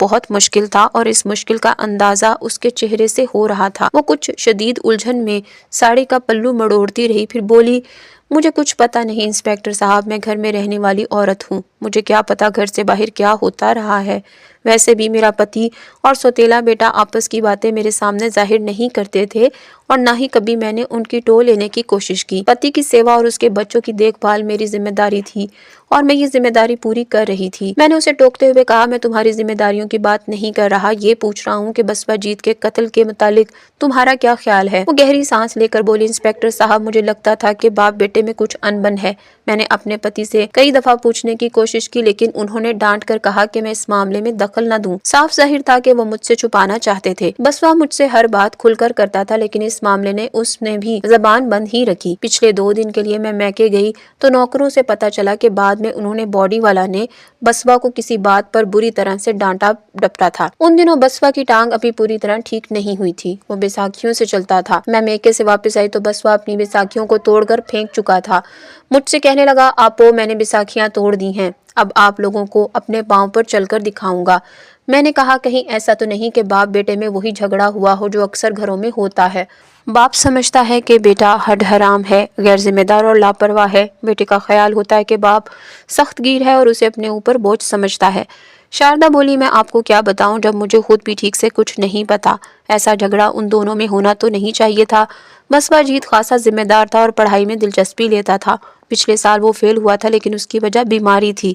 بہت مشکل تھا اور اس مشکل کا اندازہ اس کے چہرے سے ہو رہا تھا۔ وہ کچھ شدید الجھن میں ساڑی کا پلو مڑوڑتی رہی، پھر بولی مجھے کچھ پتا نہیں انسپیکٹر صاحب، میں گھر میں رہنے والی عورت ہوں، مجھے کیا پتا گھر سے باہر کیا ہوتا رہا ہے۔ ویسے بھی میرا پتی اور سوتیلا بیٹا آپس کی باتیں میرے سامنے ظاہر نہیں کرتے تھے اور نہ ہی کبھی میں نے ان کی ٹو لینے کی کوشش کی۔ پتی کی سیوا اور اس کے بچوں کی دیکھ بھال میری ذمہ داری تھی اور میں یہ ذمہ داری پوری کر رہی تھی۔ میں نے اسے ٹوکتے ہوئے کہا میں تمہاری ذمہ داریوں کی بات نہیں کر رہا، یہ پوچھ رہا ہوں کہ بسوا جیت کے قتل کے متعلق تمہارا کیا خیال ہے؟ وہ گہری سانس لے کر بولی انسپیکٹر صاحب مجھے لگتا تھا کہ باپ بیٹے میں کچھ انبن ہے۔ میں نے اپنے پتی سے کئی دفعہ پوچھنے کی کوشش کی لیکن انہوں نے ڈانٹ کر کہا کہ میں اس معاملے میں دخل نہ دوں۔ صاف ظاہر تھا کہ وہ مجھ سے چھپانا چاہتے تھے۔ بسوا مجھ سے ہر بات کھل کر کرتا تھا لیکن اس معاملے نے اس نے بھی زبان بند ہی رکھی۔ پچھلے 2 دن کے لیے میں میکے گئی تو نوکروں سے پتا چلا کہ بعد میں انہوں نے باڈی والا نے بسوا کو کسی بات پر بری طرح سے ڈانٹا ڈپٹا تھا۔ ان دنوں بسوا کی ٹانگ ابھی پوری طرح ٹھیک نہیں ہوئی تھی، وہ بیساکھیوں سے چلتا تھا۔ میں میکے سے واپس آئی تو بسوا اپنی بیساکھیوں کو توڑ کر پھینک چکا تھا۔ مجھ سے کہنے لگا آپو میں نے بیساکھیاں توڑ دی ہیں، اب آپ لوگوں کو اپنے پاؤں پر چل کر دکھاؤں گا۔ میں نے کہا کہیں ایسا تو نہیں کہ باپ بیٹے میں وہی جھگڑا ہوا ہو جو اکثر گھروں میں ہوتا ہے۔ باپ سمجھتا ہے کہ بیٹا ہڈ حرام ہے، غیر ذمہ دار اور لاپرواہ ہے، بیٹے کا خیال ہوتا ہے کہ باپ سخت گیر ہے اور اسے اپنے اوپر بوجھ سمجھتا ہے۔ شاردا بولی میں آپ کو کیا بتاؤں جب مجھے خود بھی ٹھیک سے کچھ نہیں پتا۔ ایسا جھگڑا ان دونوں میں ہونا تو نہیں چاہیے تھا۔ بسوا جیت خاصا ذمہ دار تھا اور پڑھائی میں دلچسپی لیتا تھا۔ پچھلے سال وہ فیل ہوا تھا لیکن اس کی وجہ بیماری تھی،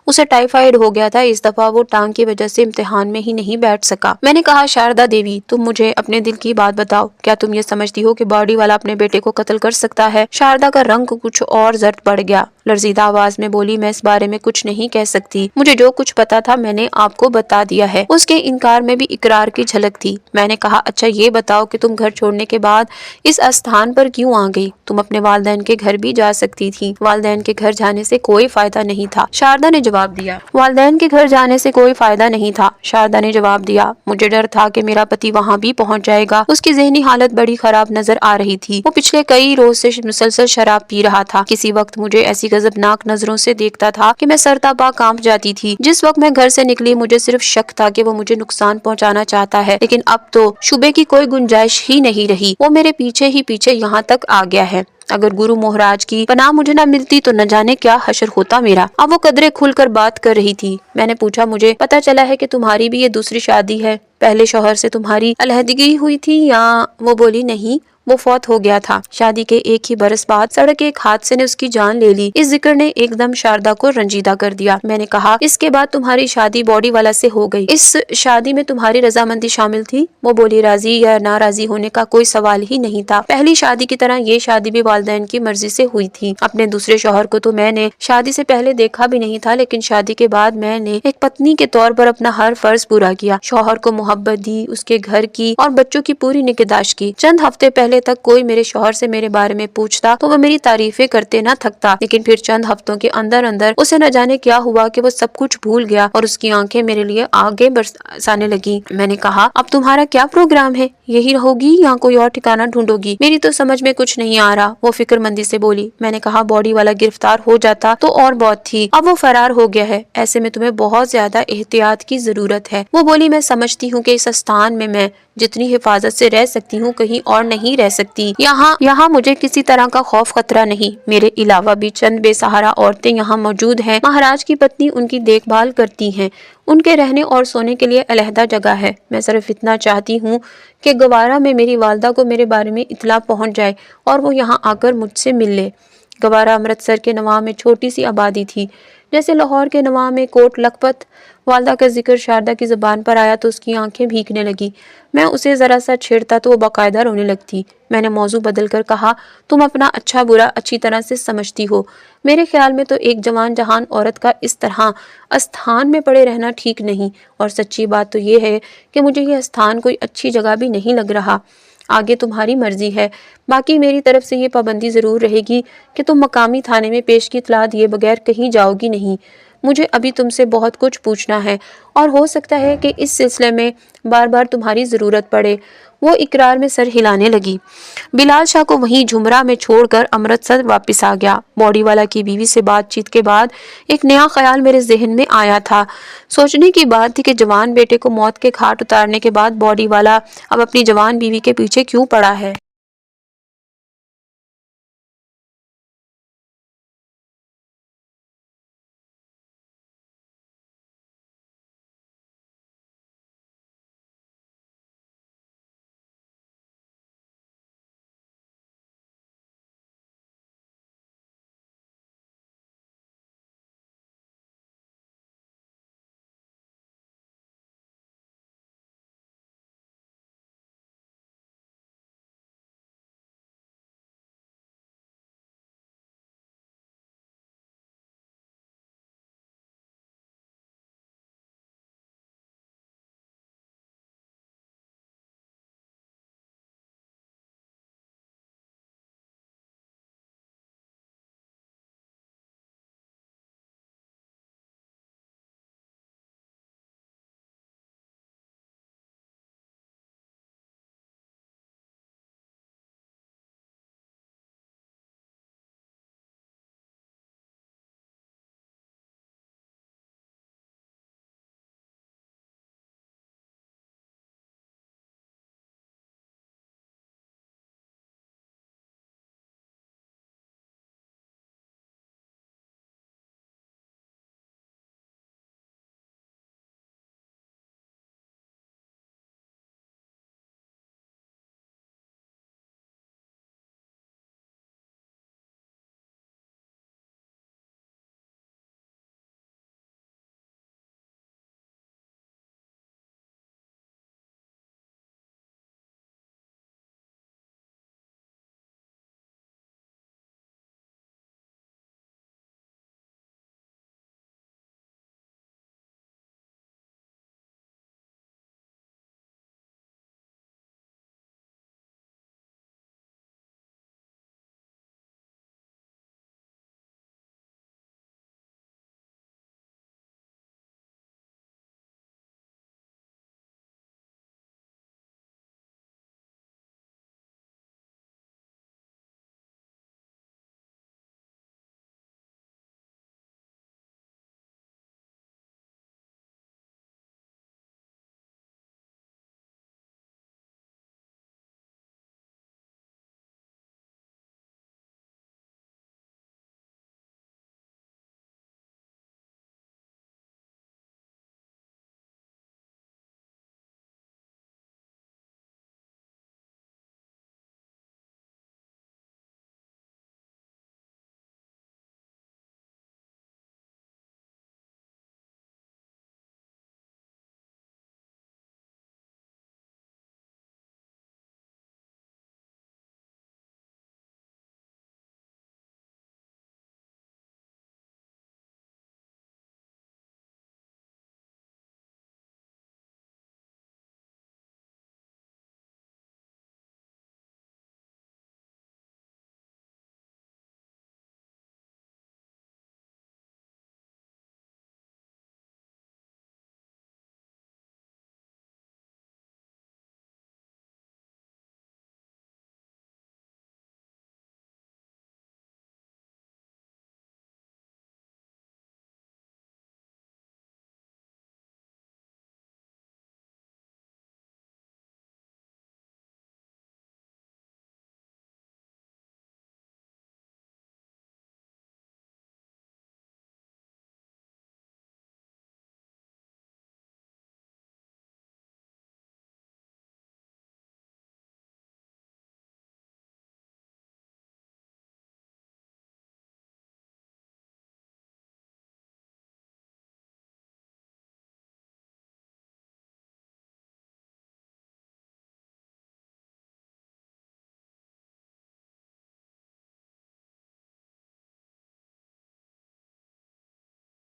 اسے ٹائیفائڈ ہو گیا تھا، اس دفعہ وہ ٹانگ کی وجہ سے امتحان میں ہی نہیں بیٹھ سکا۔ میں نے کہا شاردا دیوی تم مجھے اپنے دل کی بات بتاؤ، کیا تم یہ سمجھتی ہو کہ باڈی والا اپنے بیٹے کو قتل کر سکتا ہے؟ شاردا کا رنگ کچھ اور زرد پڑ گیا، لرزیدہ آواز میں بولی میں اس بارے میں کچھ نہیں کہہ سکتی، مجھے جو کچھ پتا تھا میں نے آپ کو بتا دیا ہے۔ اس کے انکار میں بھی اقرار کی جھلک تھی۔ میں نے کہا اچھا یہ بتاؤ کہ تم گھر چھوڑنے کے بعد اس استھان پر کیوں آ گئی؟ تم اپنے والدین کے گھر بھی جا سکتی تھی، والدین کے گھر جانے سے کوئی فائدہ نہیں تھا، شاردا نے جواب دیا۔ والدین کے گھر جانے سے کوئی فائدہ نہیں تھا، شاردا نے جواب دیا، مجھے ڈر تھا کہ میرا پتی وہاں بھی پہنچ جائے گا۔ اس کی ذہنی حالت بڑی خراب نظر آ رہی تھی، وہ پچھلے کئی روز سے مسلسل شراب پی رہا تھا۔ کسی وقت مجھے ایسی غضبناک نظروں سے دیکھتا تھا کہ میں سر تا پا کانپ جاتی تھی۔ جس وقت میں گھر سے نکلی مجھے صرف شک تھا کہ وہ مجھے نقصان پہنچانا چاہتا ہے، لیکن اب تو شبے کی کوئی گنجائش ہی نہیں رہی، وہ میرے پیچھے ہی پیچھے یہاں تک آ گیا ہے۔ اگر گرو مہاراج کی پناہ مجھے نہ ملتی تو نہ جانے کیا حشر ہوتا میرا۔ اب وہ قدرے کھل کر بات کر رہی تھی۔ میں نے پوچھا مجھے پتا چلا ہے کہ تمہاری بھی یہ دوسری شادی ہے، پہلے شوہر سے تمہاری علیحدگی ہوئی تھی یا؟ وہ بولی نہیں، وہ فوت ہو گیا تھا۔ شادی کے 1 ہی برس بعد سڑک کے ایک حادثے نے اس کی جان لے لی۔ اس ذکر نے ایک دم شاردا کو رنجیدہ کر دیا۔ میں نے کہا اس کے بعد تمہاری شادی باڈی والا سے ہو گئی، اس شادی میں تمہاری رضامندی شامل تھی؟ وہ بولی راضی یا ناراضی ہونے کا کوئی سوال ہی نہیں تھا، پہلی شادی کی طرح یہ شادی بھی والدین کی مرضی سے ہوئی تھی۔ اپنے دوسرے شوہر کو تو میں نے شادی سے پہلے دیکھا بھی نہیں تھا، لیکن شادی کے بعد میں نے ایک پتنی کے طور پر اپنا ہر فرض پورا کیا، شوہر کو محبت دی، اس کے گھر کی اور بچوں کی پوری نگہداشت کی۔ چند ہفتے پہلے تک کوئی میرے شوہر سے میرے بارے میں پوچھتا تو وہ میری تعریفیں کرتے نہ تھکتا، لیکن پھر چند ہفتوں کے اندر اندر اسے نہ جانے کیا ہوا کہ وہ سب کچھ بھول گیا اور اس کی آنکھیں میرے لیے آگے برسانے لگی۔ میں نے کہا اب تمہارا کیا پروگرام ہے، یہی رہوگی یا کوئی اور ٹھکانہ ڈھونڈو گی؟ میری تو سمجھ میں کچھ نہیں آ رہا، وہ فکر مندی سے بولی۔ میں نے کہا باڈی والا گرفتار ہو جاتا تو اور بہت تھی، اب وہ فرار ہو گیا ہے، ایسے میں تمہیں بہت زیادہ احتیاط کی ضرورت ہے۔ وہ بولی میں سمجھتی ہوں کہ اس استھان میں جتنی حفاظت سے رہ سکتی ہوں کہیں اور نہیں رہ سکتی، یہاں مجھے کسی طرح کا خوف خطرہ نہیں، میرے علاوہ بھی چند بے سہارا عورتیں یہاں موجود ہیں، مہاراج کی پتنی ان کی دیکھ بھال کرتی ہیں، ان کے رہنے اور سونے کے لیے علیحدہ جگہ ہے، میں صرف اتنا چاہتی ہوں کہ گوارا میں میری والدہ کو میرے بارے میں اطلاع پہنچ جائے اور وہ یہاں آ کر مجھ سے مل لے۔ گوارا امرتسر کے نواح میں چھوٹی سی آبادی تھی، جیسے لاہور کے نواح میں کوٹ لکھپت۔ والدہ کا ذکر شاردا کی زبان پر آیا تو اس کی آنکھیں بھیگنے لگی، میں اسے ذرا سا چھیڑتا تو وہ باقاعدہ رونے لگتی۔ میں نے موضوع بدل کر کہا تم اپنا اچھا برا اچھی طرح سے سمجھتی ہو، میرے خیال میں تو ایک جوان جہان عورت کا اس طرح استھان میں پڑے رہنا ٹھیک نہیں، اور سچی بات تو یہ ہے کہ مجھے یہ استھان کوئی اچھی جگہ بھی نہیں لگ رہا۔ آگے تمہاری مرضی ہے، باقی میری طرف سے یہ پابندی ضرور رہے گی کہ تم مقامی تھانے میں پیش کی اطلاع دیے بغیر کہیں جاؤ گی نہیں۔ مجھے ابھی تم سے بہت کچھ پوچھنا ہے اور ہو سکتا ہے کہ اس سلسلے میں بار بار تمہاری ضرورت پڑے۔ وہ اقرار میں سر ہلانے لگی۔ بلال شاہ کو وہیں جھمرہ میں چھوڑ کر امرتسر واپس آ گیا۔ باڈی والا کی بیوی سے بات چیت کے بعد ایک نیا خیال میرے ذہن میں آیا تھا۔ سوچنے کی بات تھی کہ جوان بیٹے کو موت کے گھاٹ اتارنے کے بعد باڈی والا اب اپنی جوان بیوی کے پیچھے کیوں پڑا ہے۔